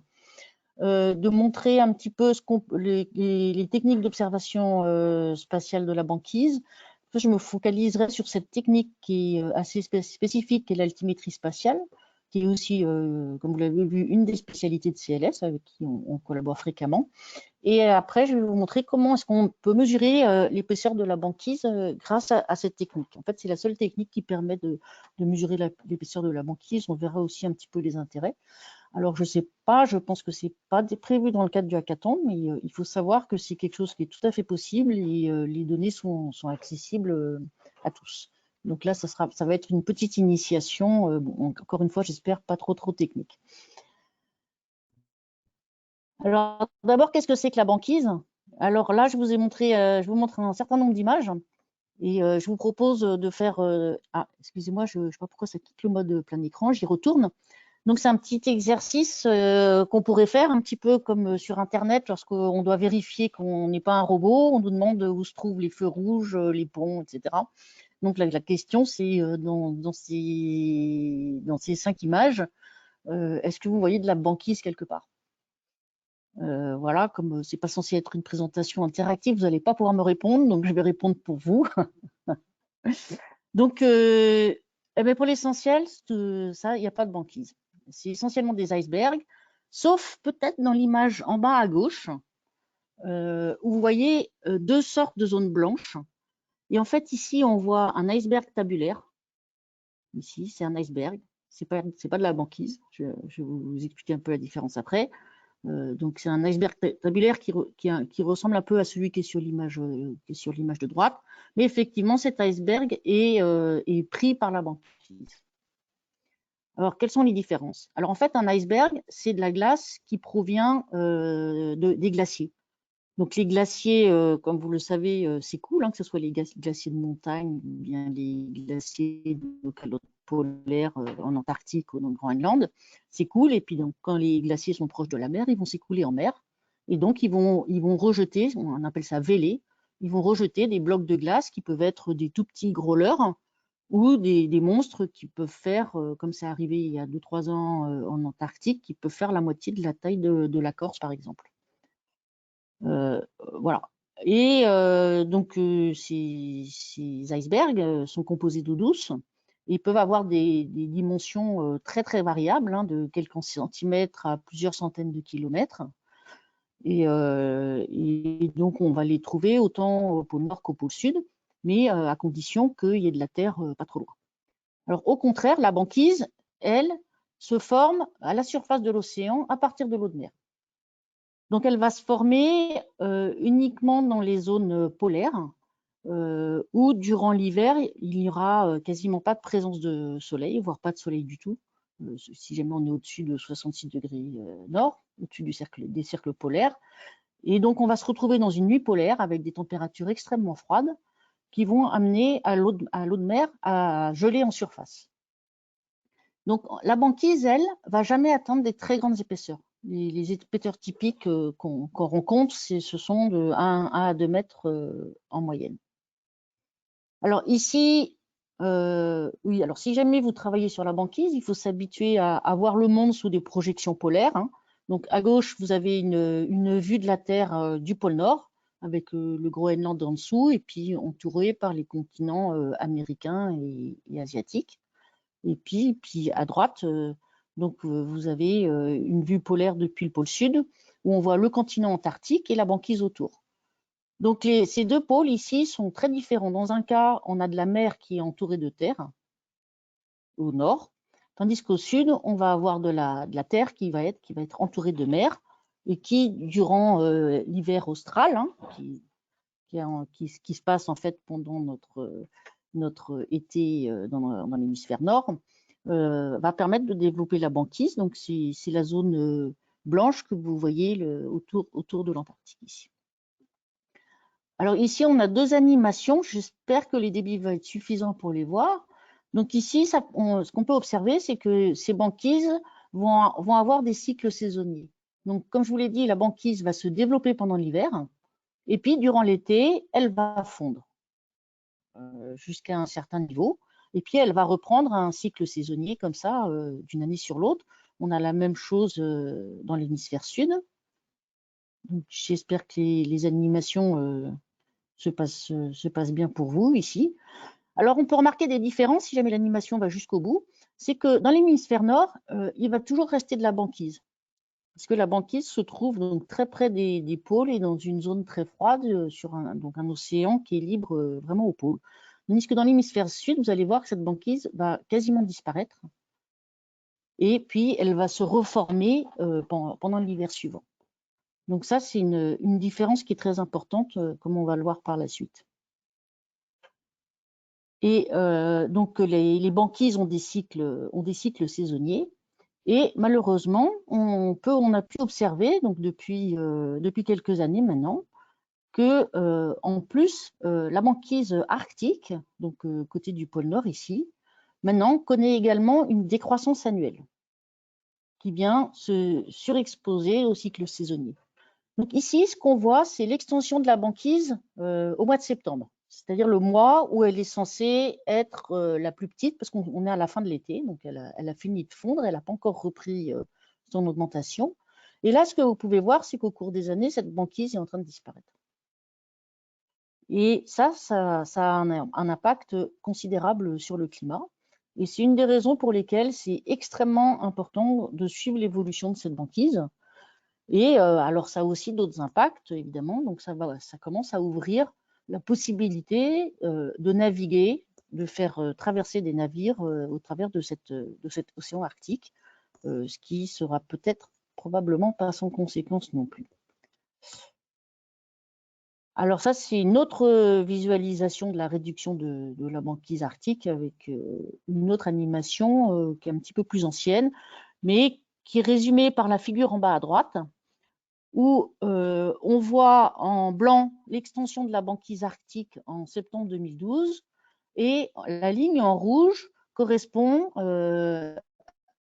De montrer un petit peu les techniques d'observation spatiale de la banquise. Je me focaliserai sur cette technique qui est assez spécifique, qui est l'altimétrie spatiale, qui est aussi, comme vous l'avez vu, une des spécialités de CLS, avec qui on collabore fréquemment. Et après, je vais vous montrer comment est-ce qu'on peut mesurer l'épaisseur de la banquise grâce à cette technique. En fait, c'est la seule technique qui permet de mesurer l'épaisseur de la banquise. On verra aussi un petit peu les intérêts. Alors, je ne sais pas, je pense que ce n'est pas prévu dans le cadre du hackathon, mais il faut savoir que c'est quelque chose qui est tout à fait possible et les données sont accessibles à tous. Donc là, ça va être une petite initiation, encore une fois, j'espère pas trop technique. Alors, d'abord, qu'est-ce que c'est que la banquise? Alors là, je vous montre un certain nombre d'images et je vous propose de faire… excusez-moi, je ne sais pas pourquoi ça quitte le mode plein écran, j'y retourne. Donc, c'est un petit exercice qu'on pourrait faire un petit peu comme sur Internet lorsqu'on doit vérifier qu'on n'est pas un robot. On nous demande où se trouvent les feux rouges, les ponts, etc. Donc, la question, c'est dans ces 5 images, est-ce que vous voyez de la banquise quelque part? Voilà, comme c'est pas censé être une présentation interactive, vous n'allez pas pouvoir me répondre, donc je vais répondre pour vous. Donc, pour l'essentiel, ça, il n'y a pas de banquise. C'est essentiellement des icebergs, sauf peut-être dans l'image en bas à gauche, où vous voyez 2 sortes de zones blanches. Et en fait, ici, on voit un iceberg tabulaire. Ici, c'est un iceberg. C'est pas de la banquise. Je vais vous expliquer un peu la différence après. Donc, c'est un iceberg tabulaire qui ressemble un peu à celui qui est sur l'image de droite. Mais effectivement, cet iceberg est pris par la banquise. Alors, quelles sont les différences? Alors, en fait, un iceberg, c'est de la glace qui provient des glaciers. Donc, les glaciers, comme vous le savez, s'écoulent, hein, que ce soit les glaciers de montagne ou bien les glaciers de calotte polaire en Antarctique ou dans le Groenland, s'écoulent. Et puis, donc, quand les glaciers sont proches de la mer, ils vont s'écouler en mer. Et donc, ils vont rejeter, on appelle ça vêler, ils vont rejeter des blocs de glace qui peuvent être des tout petits grôleurs ou des monstres qui peuvent faire, comme c'est arrivé il y a 2-3 ans en Antarctique, qui peuvent faire la moitié de la taille de la Corse, par exemple. Voilà. Et donc, ces icebergs sont composés d'eau douce et peuvent avoir des dimensions très variables, hein, de quelques centimètres à plusieurs centaines de kilomètres. Et donc, on va les trouver autant au pôle nord qu'au pôle sud, mais à condition qu'il y ait de la terre pas trop loin. Alors, au contraire, la banquise, elle, se forme à la surface de l'océan à partir de l'eau de mer. Donc, elle va se former uniquement dans les zones polaires où, durant l'hiver, il n'y aura quasiment pas de présence de soleil, voire pas de soleil du tout, si jamais on est au-dessus de 66 degrés nord, au-dessus des cercles polaires. Et donc, on va se retrouver dans une nuit polaire avec des températures extrêmement froides qui vont amener à l'eau de mer à geler en surface. Donc, la banquise, elle, va jamais atteindre des très grandes épaisseurs. Les épaisseurs typiques qu'on rencontre, ce sont de 1 à 2 mètres en moyenne. Alors ici, oui, alors si jamais vous travaillez sur la banquise, il faut s'habituer à voir le monde sous des projections polaires, hein. Donc à gauche, vous avez une vue de la Terre du pôle Nord, avec le Groenland en dessous, et puis entouré par les continents américains et asiatiques. Et puis à droite, vous avez une vue polaire depuis le pôle Sud, où on voit le continent antarctique et la banquise autour. Donc ces deux pôles ici sont très différents. Dans un cas, on a de la mer qui est entourée de terre au nord, tandis qu'au sud, on va avoir de la terre qui va être entourée de mer et qui, durant l'hiver austral, hein, qui se passe en fait pendant notre été dans l'hémisphère nord, va permettre de développer la banquise. Donc c'est la zone blanche que vous voyez autour de l'Antarctique ici. Alors ici, on a deux animations. J'espère que les débits vont être suffisants pour les voir. Donc ici, ce qu'on peut observer, c'est que ces banquises vont avoir des cycles saisonniers. Donc, comme je vous l'ai dit, la banquise va se développer pendant l'hiver. Et puis, durant l'été, elle va fondre jusqu'à un certain niveau. Et puis, elle va reprendre un cycle saisonnier comme ça, d'une année sur l'autre. On a la même chose dans l'hémisphère sud. J'espère que les animations se passe bien pour vous ici. Alors, on peut remarquer des différences si jamais l'animation va jusqu'au bout. C'est que dans l'hémisphère nord, il va toujours rester de la banquise. Parce que la banquise se trouve donc très près des pôles et dans une zone très froide, sur un océan qui est libre vraiment au pôle. Tandis que dans l'hémisphère sud, vous allez voir que cette banquise va quasiment disparaître. Et puis, elle va se reformer pendant l'hiver suivant. Donc ça, c'est une différence qui est très importante, comme on va le voir par la suite. Et donc les banquises ont des cycles saisonniers. Et malheureusement, on a pu observer donc depuis quelques années maintenant que en plus la banquise arctique, donc côté du pôle Nord ici, maintenant connaît également une décroissance annuelle qui vient se surexposer au cycle saisonnier. Donc ici, ce qu'on voit, c'est l'extension de la banquise au mois de septembre, c'est-à-dire le mois où elle est censée être la plus petite, parce qu'on est à la fin de l'été, donc elle a fini de fondre, elle n'a pas encore repris son augmentation. Et là, ce que vous pouvez voir, c'est qu'au cours des années, cette banquise est en train de disparaître. Et ça a un impact considérable sur le climat. Et c'est une des raisons pour lesquelles c'est extrêmement important de suivre l'évolution de cette banquise. Et alors, ça a aussi d'autres impacts, évidemment. Donc, ça commence à ouvrir la possibilité de naviguer, de faire traverser des navires au travers de cet océan arctique, ce qui sera peut-être probablement pas sans conséquence non plus. Alors ça, c'est une autre visualisation de la réduction de la banquise arctique avec une autre animation qui est un petit peu plus ancienne, mais qui est résumée par la figure en bas à droite, où on voit en blanc l'extension de la banquise arctique en septembre 2012 et la ligne en rouge correspond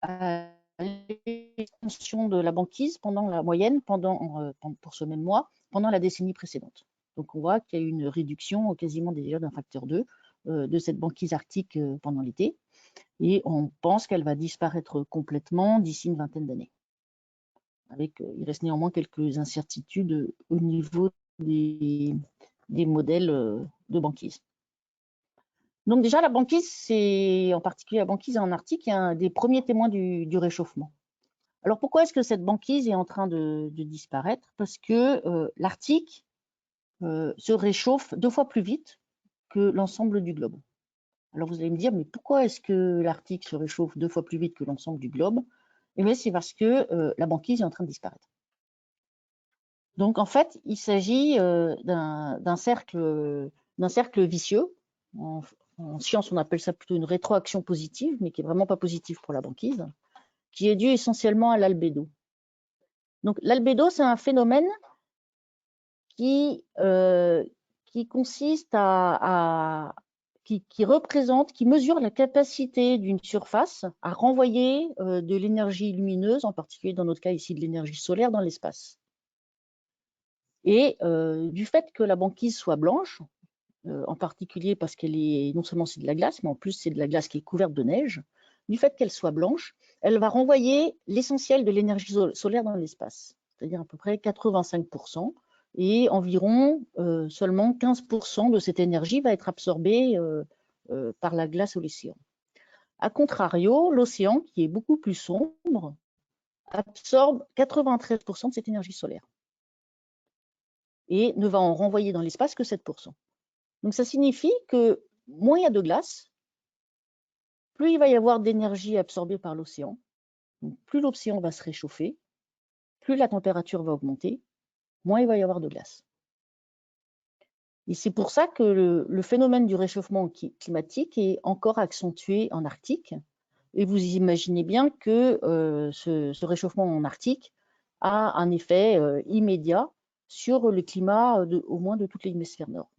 à l'extension de la banquise pendant la moyenne pour ce même mois pendant la décennie précédente. Donc on voit qu'il y a eu une réduction quasiment déjà d'un facteur 2 de cette banquise arctique pendant l'été et on pense qu'elle va disparaître complètement d'ici une vingtaine d'années. Il reste néanmoins quelques incertitudes au niveau des modèles de banquise. Donc déjà, la banquise, en particulier la banquise en Arctique, est un des premiers témoins du réchauffement. Alors pourquoi est-ce que cette banquise est en train de disparaître? Parce que l'Arctique se réchauffe 2 fois plus vite que l'ensemble du globe. Alors vous allez me dire, mais pourquoi est-ce que l'Arctique se réchauffe 2 fois plus vite que l'ensemble du globe? Eh bien, c'est parce que la banquise est en train de disparaître. Donc en fait, il s'agit d'un cercle vicieux. En science, on appelle ça plutôt une rétroaction positive, mais qui n'est vraiment pas positive pour la banquise, qui est due essentiellement à l'albédo. Donc l'albédo, c'est un phénomène qui consiste qui mesure la capacité d'une surface à renvoyer de l'énergie lumineuse, en particulier dans notre cas ici de l'énergie solaire, dans l'espace. Et du fait que la banquise soit blanche, en particulier parce qu'elle est, non seulement c'est de la glace, mais en plus c'est de la glace qui est couverte de neige. Du fait qu'elle soit blanche, elle va renvoyer l'essentiel de l'énergie solaire dans l'espace, c'est-à-dire à peu près 85%, et environ seulement 15% de cette énergie va être absorbée par la glace ou l'océan. A contrario, l'océan, qui est beaucoup plus sombre, absorbe 93% de cette énergie solaire et ne va en renvoyer dans l'espace que 7%. Donc ça signifie que moins il y a de glace, plus il va y avoir d'énergie absorbée par l'océan, plus l'océan va se réchauffer, plus la température va augmenter, moins il va y avoir de glace. Et c'est pour ça que le phénomène du réchauffement climatique est encore accentué en Arctique. Et vous imaginez bien que ce réchauffement en Arctique a un effet immédiat sur le climat au moins de toute l'hémisphère nord.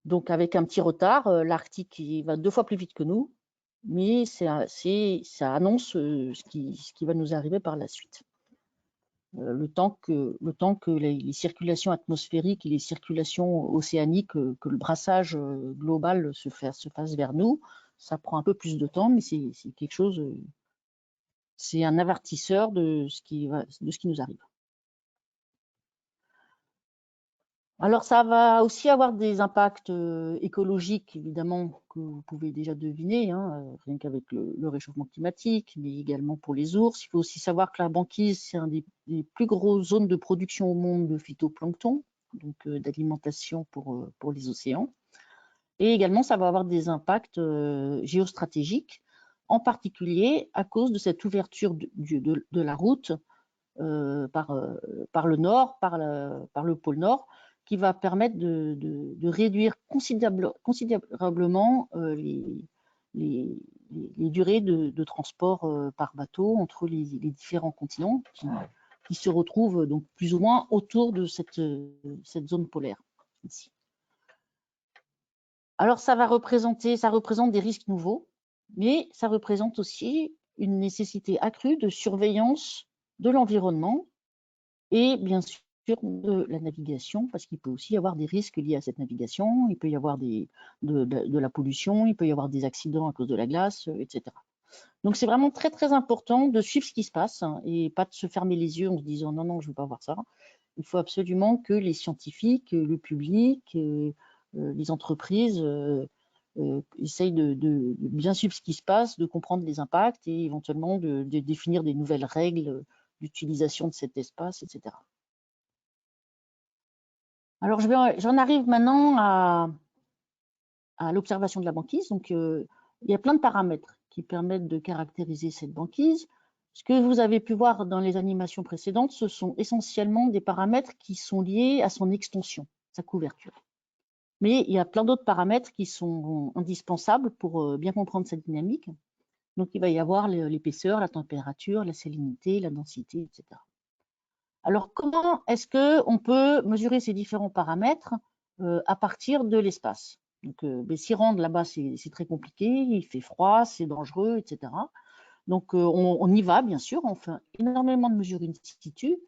Donc avec un petit retard, l'Arctique va 2 fois plus vite que nous, mais ça annonce ce qui va nous arriver par la suite. Le temps que les circulations atmosphériques et les circulations océaniques, que le brassage global se fasse vers nous, ça prend un peu plus de temps, mais c'est quelque chose, c'est un avertisseur de ce qui nous arrive. Alors, ça va aussi avoir des impacts écologiques, évidemment, que vous pouvez déjà deviner, hein, rien qu'avec le réchauffement climatique, mais également pour les ours. Il faut aussi savoir que la banquise, c'est un des plus grosses zones de production au monde de phytoplancton, donc d'alimentation pour les océans. Et également, ça va avoir des impacts géostratégiques, en particulier à cause de cette ouverture de la route par le nord, par le pôle nord, qui va permettre de réduire considérablement les durées de transport par bateau entre les différents continents qui se retrouvent donc plus ou moins autour de cette zone polaire ici. Alors ça représente des risques nouveaux, mais ça représente aussi une nécessité accrue de surveillance de l'environnement et bien sûr de la navigation, parce qu'il peut aussi y avoir des risques liés à cette navigation, il peut y avoir de la pollution, il peut y avoir des accidents à cause de la glace, etc. Donc c'est vraiment très très important de suivre ce qui se passe et pas de se fermer les yeux en se disant non, je ne veux pas voir ça. Il faut absolument que les scientifiques, le public, les entreprises essayent de bien suivre ce qui se passe, de comprendre les impacts et éventuellement de définir des nouvelles règles d'utilisation de cet espace, etc. Alors, j'en arrive maintenant à l'observation de la banquise. Donc, il y a plein de paramètres qui permettent de caractériser cette banquise. Ce que vous avez pu voir dans les animations précédentes, ce sont essentiellement des paramètres qui sont liés à son extension, sa couverture. Mais il y a plein d'autres paramètres qui sont indispensables pour bien comprendre cette dynamique. Donc, il va y avoir l'épaisseur, la température, la salinité, la densité, etc. Alors, comment est-ce qu'on peut mesurer ces différents paramètres à partir de l'espace? Donc, s'y rendre là-bas, c'est très compliqué, il fait froid, c'est dangereux, etc. Donc, on y va, bien sûr, on fait énormément de mesures in situ,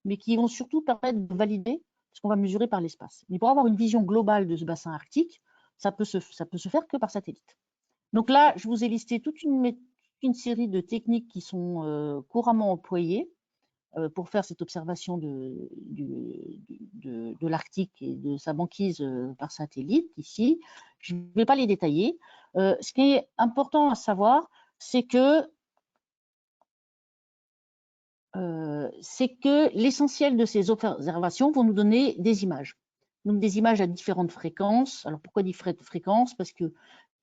mais qui vont surtout permettre de valider ce qu'on va mesurer par l'espace. Mais pour avoir une vision globale de ce bassin arctique, ça peut se faire que par satellite. Donc là, je vous ai listé toute une série de techniques qui sont couramment employées pour faire cette observation de l'Arctique et de sa banquise par satellite ici. Je ne vais pas les détailler. Ce qui est important à savoir, c'est que l'essentiel de ces observations vont nous donner des images. Donc des images à différentes fréquences. Alors pourquoi différentes fréquences? Parce qu'il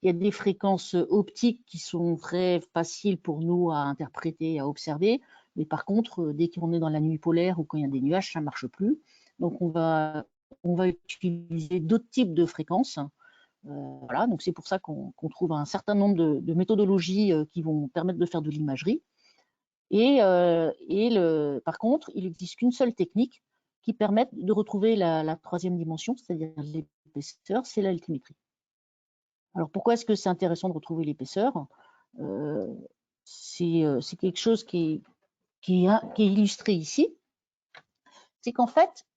y a des fréquences optiques qui sont très faciles pour nous à interpréter, à observer. Mais par contre, dès qu'on est dans la nuit polaire ou quand il y a des nuages, ça ne marche plus. Donc on va utiliser d'autres types de fréquences. Voilà, donc c'est pour ça qu'on trouve un certain nombre de méthodologies qui vont permettre de faire de l'imagerie. Par contre, il n'existe qu'une seule technique qui permette de retrouver la troisième dimension, c'est-à-dire l'épaisseur, c'est l'altimétrie. Alors pourquoi est-ce que c'est intéressant de retrouver l'épaisseur? C'est quelque chose qui est illustré ici. C'est qu'en fait,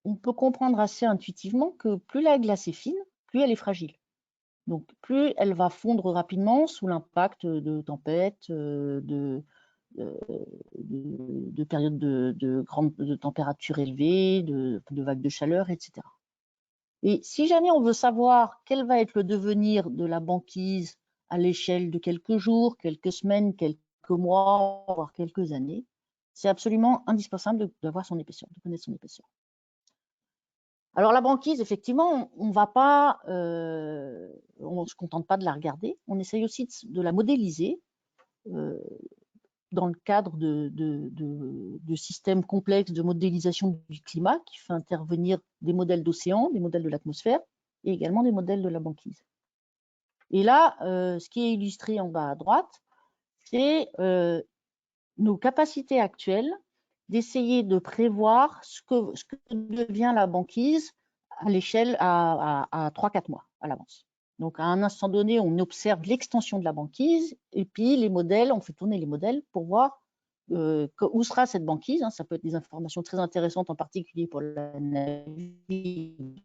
on peut comprendre assez intuitivement que plus la glace est fine, plus elle est fragile. Donc, plus elle va fondre rapidement sous l'impact de tempêtes, de périodes de température élevée, de vagues de chaleur, etc. Et si jamais on veut savoir quel va être le devenir de la banquise à l'échelle de quelques jours, quelques semaines, quelques mois, voire quelques années, c'est absolument indispensable d'avoir son épaisseur, de connaître son épaisseur. Alors la banquise, effectivement, on ne se contente pas de la regarder, on essaye aussi de la modéliser dans le cadre de systèmes complexes de modélisation du climat qui fait intervenir des modèles d'océan, des modèles de l'atmosphère et également des modèles de la banquise. Et là, ce qui est illustré en bas à droite, c'est nos capacités actuelles d'essayer de prévoir ce que devient la banquise à l'échelle à 3-4 mois à l'avance. Donc, à un instant donné, on observe l'extension de la banquise et puis les modèles, on fait tourner les modèles pour voir où sera cette banquise. Ça peut être des informations très intéressantes, en particulier pour la navigation.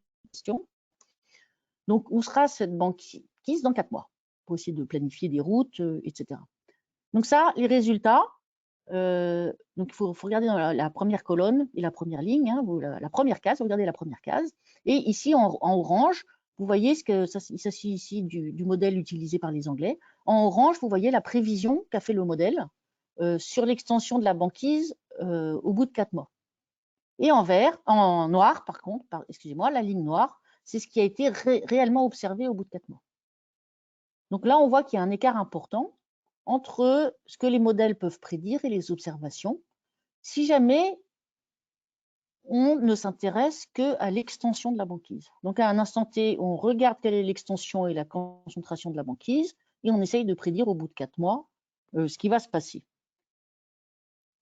Donc, où sera cette banquise dans 4 mois pour essayer de planifier des routes, etc. Donc ça, les résultats, donc il faut regarder dans la première colonne et la première ligne, la première case, vous regardez la première case. Et ici, en orange, vous voyez il s'agit ici du modèle utilisé par les Anglais. En orange, vous voyez la prévision qu'a fait le modèle sur l'extension de la banquise au bout de 4 mois. Et en noir, par contre, excusez-moi, la ligne noire, c'est ce qui a été réellement observé au bout de 4 mois. Donc là, on voit qu'il y a un écart important entre ce que les modèles peuvent prédire et les observations, si jamais on ne s'intéresse qu'à l'extension de la banquise. Donc à un instant T, on regarde quelle est l'extension et la concentration de la banquise, et on essaye de prédire au bout de 4 mois ce qui va se passer.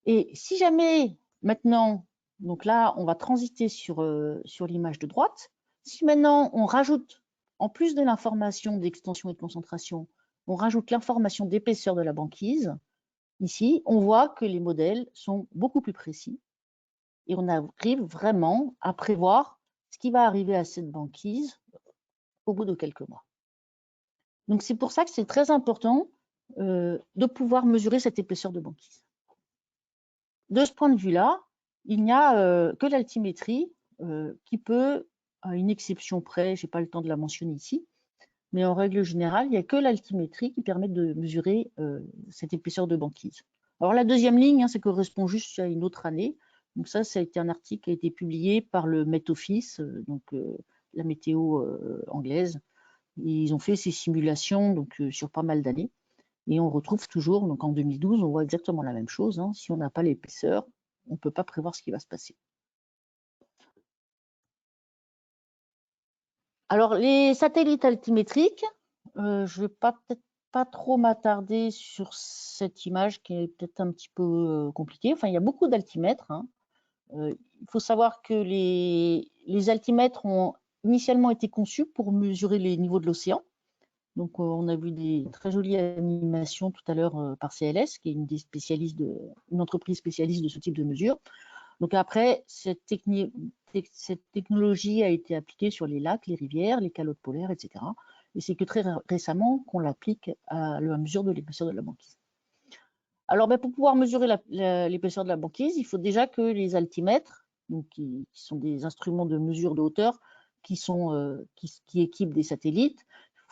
Et si jamais maintenant, donc là, on va transiter sur l'image de droite, si maintenant on rajoute, en plus de l'information d'extension et de concentration, on rajoute l'information d'épaisseur de la banquise, ici, on voit que les modèles sont beaucoup plus précis et on arrive vraiment à prévoir ce qui va arriver à cette banquise au bout de quelques mois. Donc c'est pour ça que c'est très important de pouvoir mesurer cette épaisseur de banquise. De ce point de vue-là, il n'y a que l'altimétrie qui peut, à une exception près, je n'ai pas le temps de la mentionner ici, mais en règle générale, il n'y a que l'altimétrie qui permet de mesurer cette épaisseur de banquise. Alors la deuxième ligne, ça correspond juste à une autre année. Donc ça a été un article qui a été publié par le Met Office, donc la météo anglaise. Ils ont fait ces simulations donc, sur pas mal d'années. Et on retrouve toujours, donc en 2012, on voit exactement la même chose. Si on n'a pas l'épaisseur, on ne peut pas prévoir ce qui va se passer. Alors, les satellites altimétriques, je ne vais peut-être pas trop m'attarder sur cette image qui est peut-être un petit peu compliquée. Enfin, il y a beaucoup d'altimètres. Il faut savoir que les altimètres ont initialement été conçus pour mesurer les niveaux de l'océan. Donc, on a vu des très jolies animations tout à l'heure par CLS, qui est une entreprise spécialiste de ce type de mesure. Donc après, cette technologie a été appliquée sur les lacs, les rivières, les calottes polaires, etc. Et c'est que très récemment qu'on l'applique à la mesure de l'épaisseur de la banquise. Alors, pour pouvoir mesurer l'épaisseur de la banquise, il faut déjà que les altimètres, donc qui sont des instruments de mesure de hauteur, qui équipent des satellites,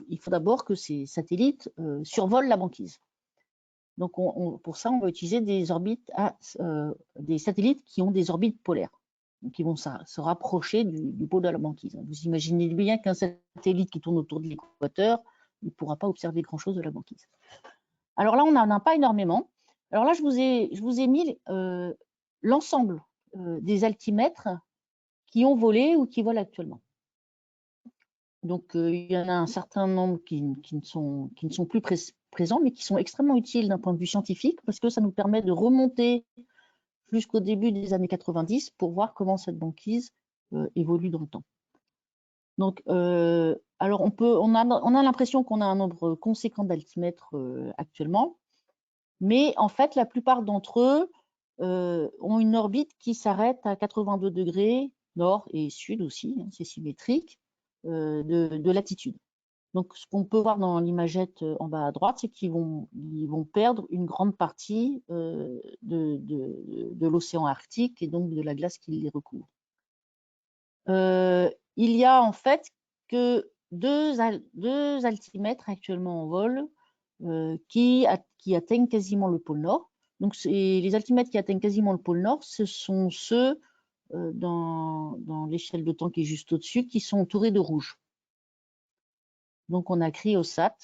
il faut d'abord que ces satellites survolent la banquise. Donc, pour ça, on va utiliser des satellites qui ont des orbites polaires, donc qui vont se rapprocher du pôle de la banquise. Vous imaginez bien qu'un satellite qui tourne autour de l'équateur, il ne pourra pas observer grand-chose de la banquise. Alors là, on n'en a pas énormément. Alors là, je vous ai mis l'ensemble des altimètres qui ont volé ou qui volent actuellement. Donc, il y en a un certain nombre qui ne sont plus présents, mais qui sont extrêmement utiles d'un point de vue scientifique, parce que ça nous permet de remonter jusqu'au début des années 90 pour voir comment cette banquise évolue dans le temps. Donc, alors on a l'impression qu'on a un nombre conséquent d'altimètres actuellement, mais en fait, la plupart d'entre eux ont une orbite qui s'arrête à 82 degrés, nord et sud aussi, hein, c'est symétrique, de latitude. Donc, ce qu'on peut voir dans l'imagette en bas à droite, c'est qu'ils vont perdre une grande partie de l'océan Arctique et donc de la glace qui les recouvre. Il y a en fait que deux altimètres actuellement en vol qui atteignent quasiment le pôle Nord. Donc, les altimètres qui atteignent quasiment le pôle Nord, ce sont ceux dans l'échelle de temps qui est juste au-dessus, qui sont entourés de rouge. Donc, on a Cryosat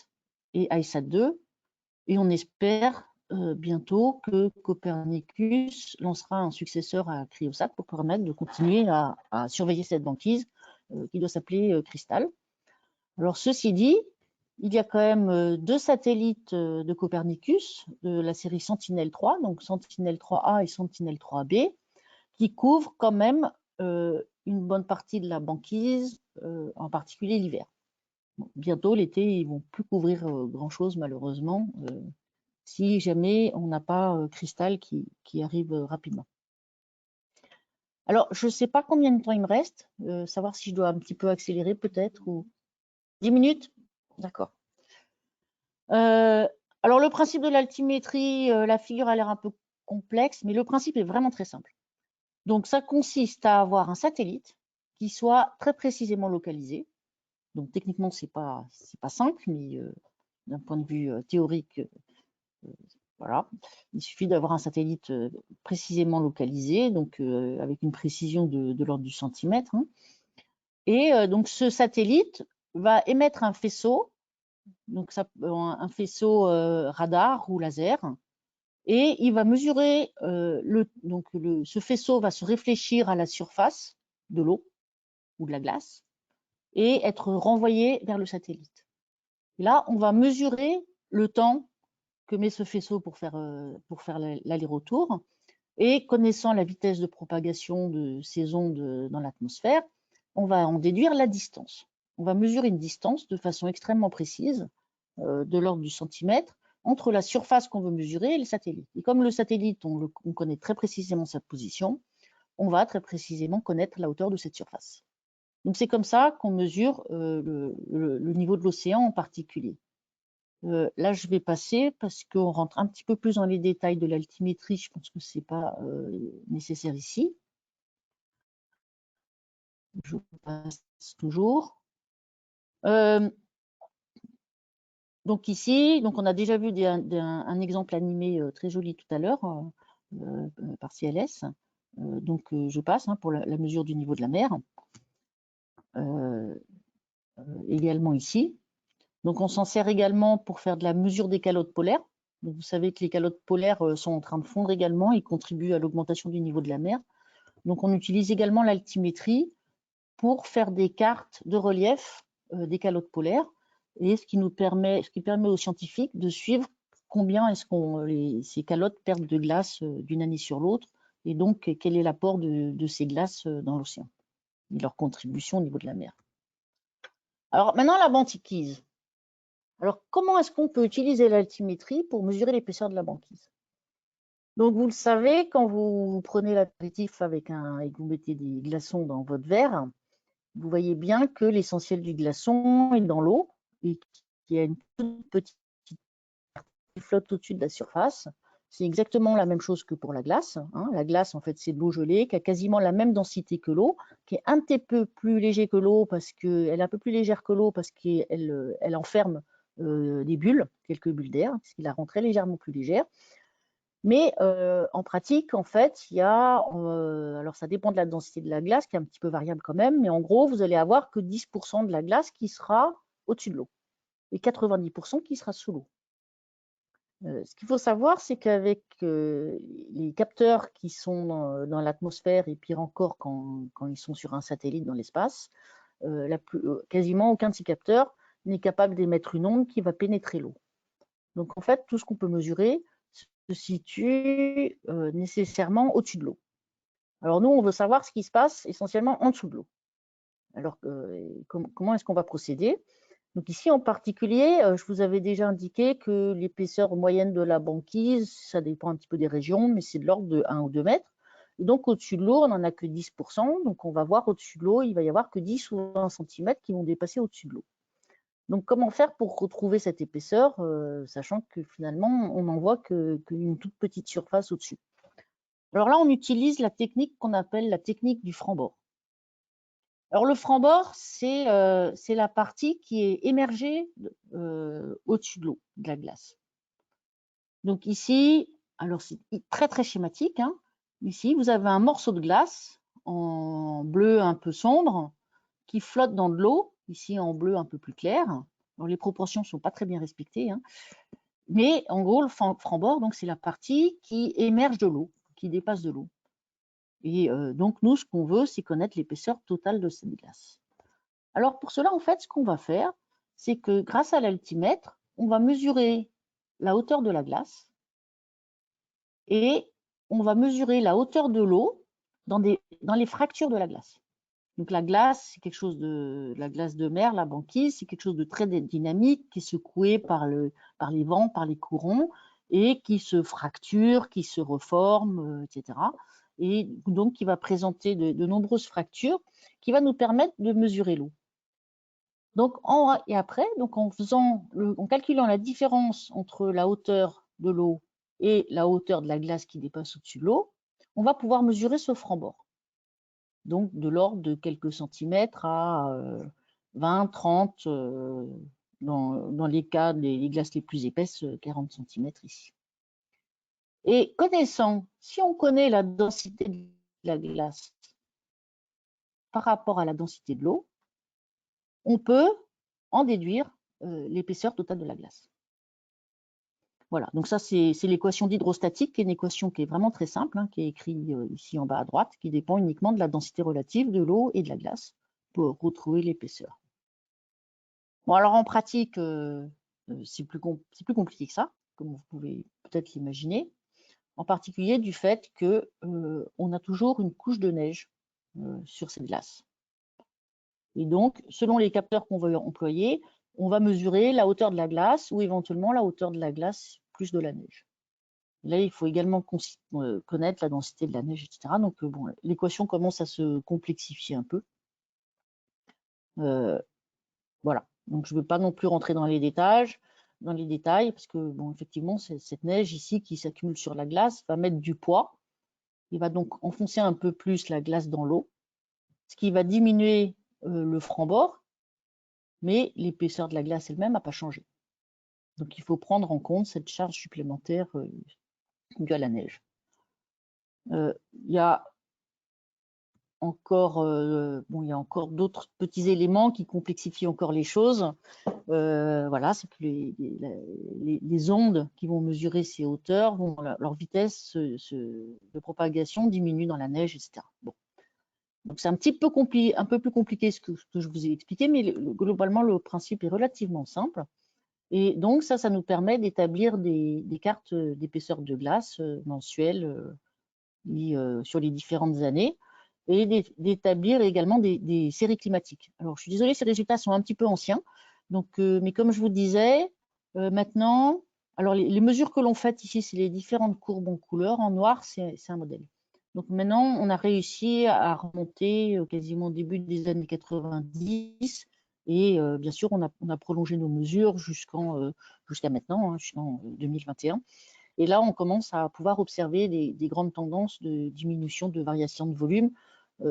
et ICESat-2, et on espère bientôt que Copernicus lancera un successeur à Cryosat pour permettre de continuer à surveiller cette banquise qui doit s'appeler Crystal. Alors, ceci dit, il y a quand même 2 satellites de Copernicus de la série Sentinel-3, donc Sentinel-3A et Sentinel-3B, qui couvrent quand même une bonne partie de la banquise, en particulier l'hiver. Bon, bientôt, l'été, ils ne vont plus couvrir grand-chose, malheureusement, si jamais on n'a pas Crystal qui arrive rapidement. Alors, je ne sais pas combien de temps il me reste, savoir si je dois un petit peu accélérer peut-être, ou 10 minutes? D'accord. Alors, le principe de l'altimétrie, la figure a l'air un peu complexe, mais le principe est vraiment très simple. Donc, ça consiste à avoir un satellite qui soit très précisément localisé. Donc, techniquement, c'est pas simple, mais d'un point de vue théorique, voilà. Il suffit d'avoir un satellite précisément localisé, donc avec une précision de l'ordre du centimètre. Hein. Et donc, ce satellite va émettre un faisceau, donc un faisceau radar ou laser, et il va mesurer, ce faisceau va se réfléchir à la surface de l'eau ou de la glace et être renvoyé vers le satellite. Et là, on va mesurer le temps que met ce faisceau pour faire l'aller-retour, et connaissant la vitesse de propagation de ces ondes dans l'atmosphère, on va en déduire la distance. On va mesurer une distance de façon extrêmement précise, de l'ordre du centimètre, entre la surface qu'on veut mesurer et le satellite. Et comme le satellite, on connaît très précisément sa position, on va très précisément connaître la hauteur de cette surface. Donc c'est comme ça qu'on mesure le niveau de l'océan en particulier. Là, je vais passer parce qu'on rentre un petit peu plus dans les détails de l'altimétrie. Je pense que ce n'est pas nécessaire ici. Je passe toujours. Donc ici, on a déjà vu un exemple animé très joli tout à l'heure par CLS. Donc je passe pour la mesure du niveau de la mer. Également ici. Donc on s'en sert également pour faire de la mesure des calottes polaires. Donc, vous savez que les calottes polaires sont en train de fondre également et contribuent à l'augmentation du niveau de la mer. Donc on utilise également l'altimétrie pour faire des cartes de relief des calottes polaires, et ce qui permet aux scientifiques de suivre combien est-ce ces calottes perdent de glace d'une année sur l'autre, et donc quel est l'apport de ces glaces dans l'océan et leur contribution au niveau de la mer. Alors maintenant la banquise. Alors comment est-ce qu'on peut utiliser l'altimétrie pour mesurer l'épaisseur de la banquise? Donc vous le savez, quand vous prenez l'apéritif et que vous mettez des glaçons dans votre verre, vous voyez bien que l'essentiel du glaçon est dans l'eau et qu'il y a une toute petite partie qui flotte au-dessus de la surface. C'est exactement la même chose que pour la glace. Hein. La glace, en fait, c'est de l'eau gelée qui a quasiment la même densité que l'eau, qui est un petit peu plus léger que l'eau parce qu'elle est un peu plus légère que l'eau parce qu'elle enferme des bulles, quelques bulles d'air, ce qui la rend très légèrement plus légère. Mais en pratique, en fait, il y a, alors ça dépend de la densité de la glace, qui est un petit peu variable quand même, mais en gros, vous allez avoir que 10% de la glace qui sera au-dessus de l'eau et 90% qui sera sous l'eau. Ce qu'il faut savoir, c'est qu'avec les capteurs qui sont dans l'atmosphère, et pire encore quand ils sont sur un satellite dans l'espace, quasiment aucun de ces capteurs n'est capable d'émettre une onde qui va pénétrer l'eau. Donc en fait, tout ce qu'on peut mesurer se situe nécessairement au-dessus de l'eau. Alors nous, on veut savoir ce qui se passe essentiellement en dessous de l'eau. Alors comment est-ce qu'on va procéder? Donc ici en particulier, je vous avais déjà indiqué que l'épaisseur moyenne de la banquise, ça dépend un petit peu des régions, mais c'est de l'ordre de 1 ou 2 mètres. Et donc, au-dessus de l'eau, on n'en a que 10%. Donc, on va voir au-dessus de l'eau, il va y avoir que 10 ou 20 cm qui vont dépasser au-dessus de l'eau. Donc, comment faire pour retrouver cette épaisseur, sachant que finalement, on n'en voit qu'une toute petite surface au-dessus. Alors là, on utilise la technique qu'on appelle la technique du franc-bord. Alors, le franc-bord, c'est la partie qui est émergée au-dessus de l'eau, de la glace. Donc ici, alors c'est très très schématique, hein. Ici, vous avez un morceau de glace en bleu un peu sombre qui flotte dans de l'eau, ici en bleu un peu plus clair. Alors, les proportions ne sont pas très bien respectées, hein. Mais en gros, le franc-bord, donc c'est la partie qui émerge de l'eau, qui dépasse de l'eau. Et donc nous, ce qu'on veut, c'est connaître l'épaisseur totale de cette glace. Alors pour cela, en fait, ce qu'on va faire, c'est que grâce à l'altimètre, on va mesurer la hauteur de la glace et on va mesurer la hauteur de l'eau dans les fractures de la glace. Donc la glace, c'est quelque chose la glace de mer, la banquise, c'est quelque chose de très dynamique qui est secoué par les vents, par les courants et qui se fracture, qui se reforme, etc. Et donc qui va présenter de nombreuses fractures qui va nous permettre de mesurer l'eau. Donc et après, donc en calculant la différence entre la hauteur de l'eau et la hauteur de la glace qui dépasse au-dessus de l'eau, on va pouvoir mesurer ce franc-bord. Donc de l'ordre de quelques centimètres à 20, 30, dans les cas des glaces les plus épaisses, 40 cm ici. Et si on connaît la densité de la glace par rapport à la densité de l'eau, on peut en déduire l'épaisseur totale de la glace. Voilà, donc ça c'est l'équation d'hydrostatique, qui est une équation qui est vraiment très simple, hein, qui est écrite ici en bas à droite, qui dépend uniquement de la densité relative de l'eau et de la glace pour retrouver l'épaisseur. Bon, alors en pratique, c'est plus compliqué que ça, comme vous pouvez peut-être l'imaginer, en particulier du fait qu'on a toujours une couche de neige sur cette glace. Et donc, selon les capteurs qu'on va employer, on va mesurer la hauteur de la glace ou éventuellement la hauteur de la glace plus de la neige. Là, il faut également connaître la densité de la neige, etc. Donc, bon, l'équation commence à se complexifier un peu. Voilà. Donc, je ne veux pas non plus rentrer dans les détails, parce que, bon, effectivement, cette neige ici qui s'accumule sur la glace va mettre du poids. Il va donc enfoncer un peu plus la glace dans l'eau, ce qui va diminuer le franc-bord, mais l'épaisseur de la glace elle-même n'a pas changé. Donc, il faut prendre en compte cette charge supplémentaire due à la neige. Il y a encore, d'autres petits éléments qui complexifient encore les choses. Voilà, c'est que les ondes qui vont mesurer ces hauteurs, leur vitesse de propagation diminue dans la neige, etc. Bon. Donc c'est un peu plus compliqué ce que je vous ai expliqué, mais globalement le principe est relativement simple. Et donc ça nous permet d'établir des cartes d'épaisseur de glace mensuelles sur les différentes années et d'établir également des séries climatiques. Alors je suis désolée, ces résultats sont un petit peu anciens, donc, mais comme je vous disais, maintenant, alors les mesures que l'on fait ici, c'est les différentes courbes en couleur. En noir, c'est un modèle. Donc maintenant, on a réussi à remonter quasiment au début des années 90 et bien sûr, on a prolongé nos mesures jusqu'à maintenant, hein, jusqu'en 2021. Et là, on commence à pouvoir observer des grandes tendances de diminution de variation de volume.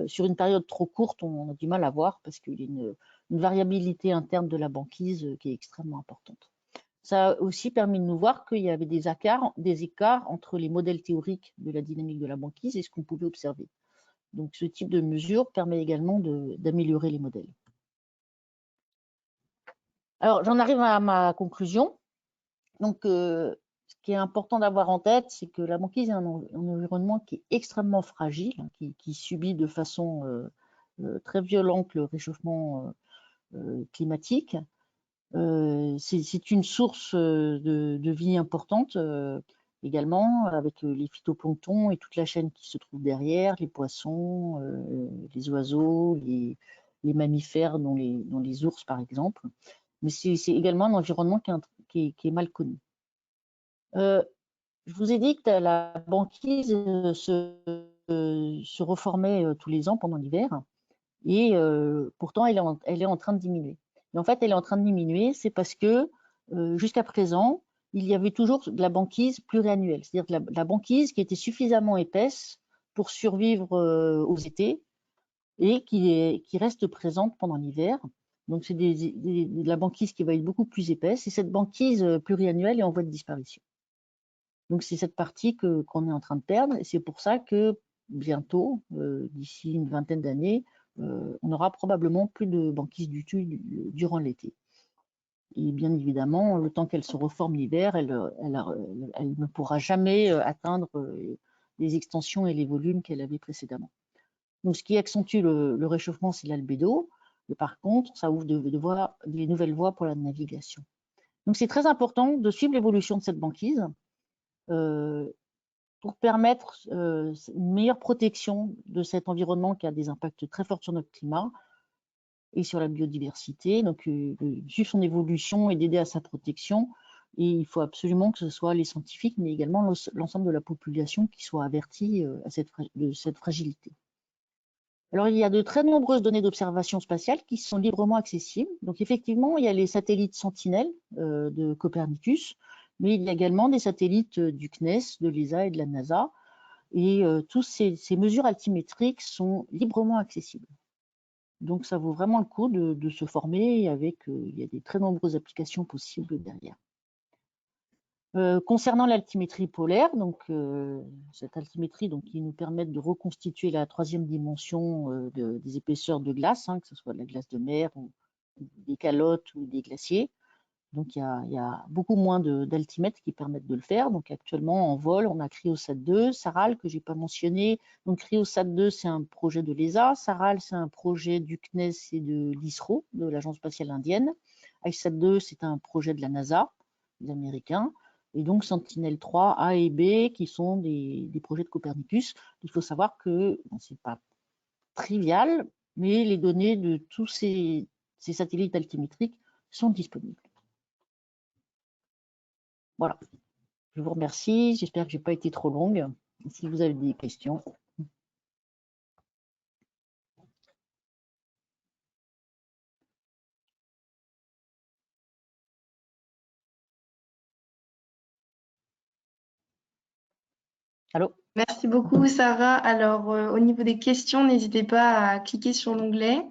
Sur une période trop courte, on a du mal à voir parce qu'il y a une variabilité interne de la banquise qui est extrêmement importante. Ça a aussi permis de nous voir qu'il y avait des écarts entre les modèles théoriques de la dynamique de la banquise et ce qu'on pouvait observer. Donc ce type de mesure permet également d'améliorer les modèles. Alors j'en arrive à ma conclusion. Donc ce qui est important d'avoir en tête, c'est que la banquise est un environnement qui est extrêmement fragile, qui subit de façon très violente le réchauffement climatique. C'est une source de vie importante également, avec les phytoplanctons et toute la chaîne qui se trouve derrière, les poissons, les oiseaux, les mammifères, dont les ours par exemple. Mais c'est également un environnement qui est mal connu. Je vous ai dit que la banquise se se reformait tous les ans pendant l'hiver. Et pourtant, elle est en train de diminuer. Et en fait, elle est en train de diminuer, c'est parce que jusqu'à présent, il y avait toujours de la banquise pluriannuelle, c'est-à-dire la banquise qui était suffisamment épaisse pour survivre aux étés et qui reste présente pendant l'hiver. Donc, c'est de la banquise qui va être beaucoup plus épaisse, et cette banquise pluriannuelle est en voie de disparition. Donc, c'est cette partie qu'on est en train de perdre, et c'est pour ça que bientôt, d'ici une vingtaine d'années, on n'aura probablement plus de banquise du tout durant l'été. Et bien évidemment, le temps qu'elle se reforme l'hiver, elle ne pourra jamais atteindre les extensions et les volumes qu'elle avait précédemment. Donc, ce qui accentue le réchauffement, c'est l'albédo. Mais par contre, ça ouvre des nouvelles voies pour la navigation. Donc, c'est très important de suivre l'évolution de cette banquise pour permettre une meilleure protection de cet environnement qui a des impacts très forts sur notre climat et sur la biodiversité. Donc, suivre son évolution et d'aider à sa protection. Et il faut absolument que ce soit les scientifiques, mais également l'ensemble de la population qui soit avertie de cette fragilité. Alors, il y a de très nombreuses données d'observation spatiale qui sont librement accessibles. Donc, effectivement, il y a les satellites Sentinelle de Copernicus, mais il y a également des satellites du CNES, de l'ESA et de la NASA. Et toutes ces mesures altimétriques sont librement accessibles. Donc, ça vaut vraiment le coup de se former avec, il y a des très nombreuses applications possibles derrière. Concernant l'altimétrie polaire, donc cette altimétrie qui nous permet de reconstituer la troisième dimension des épaisseurs de glace, que ce soit de la glace de mer ou des calottes ou des glaciers. Donc il y a beaucoup moins d'altimètres qui permettent de le faire. Donc actuellement en vol, on a Cryosat 2, SARAL que j'ai pas mentionné. Donc Cryosat 2, c'est un projet de l'ESA, SARAL c'est un projet du CNES et de l'ISRO, de l'Agence spatiale indienne. ICESat 2, c'est un projet de la NASA, des Américains. Et donc Sentinel-3 A et B qui sont des projets de Copernicus. Il faut savoir que c'est pas trivial, mais les données de tous ces satellites altimétriques sont disponibles. Voilà, je vous remercie. J'espère que je n'ai pas été trop longue. Si vous avez des questions. Allô? Merci beaucoup, Sarah. Alors, au niveau des questions, n'hésitez pas à cliquer sur l'onglet.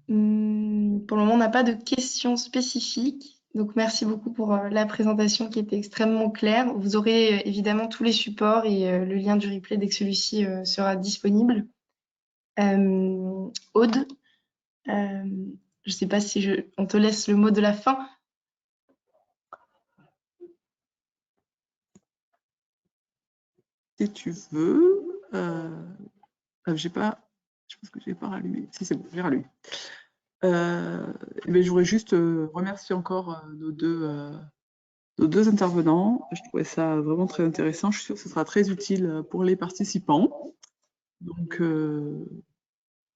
Pour le moment, on n'a pas de questions spécifiques. Donc, merci beaucoup pour la présentation qui était extrêmement claire. Vous aurez évidemment tous les supports et le lien du replay dès que celui-ci sera disponible. Aude, je ne sais pas si on te laisse le mot de la fin. Si tu veux, je pense que j'ai pas rallumé. Si c'est bon, j'ai rallumé. Je voudrais juste remercier encore nos deux intervenants. Je trouvais ça vraiment très intéressant. Je suis sûre que ce sera très utile pour les participants. Donc,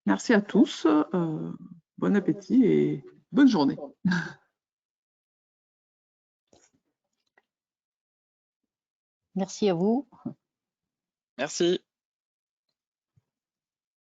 merci à tous. Bon appétit et bonne journée. Merci à vous. Merci.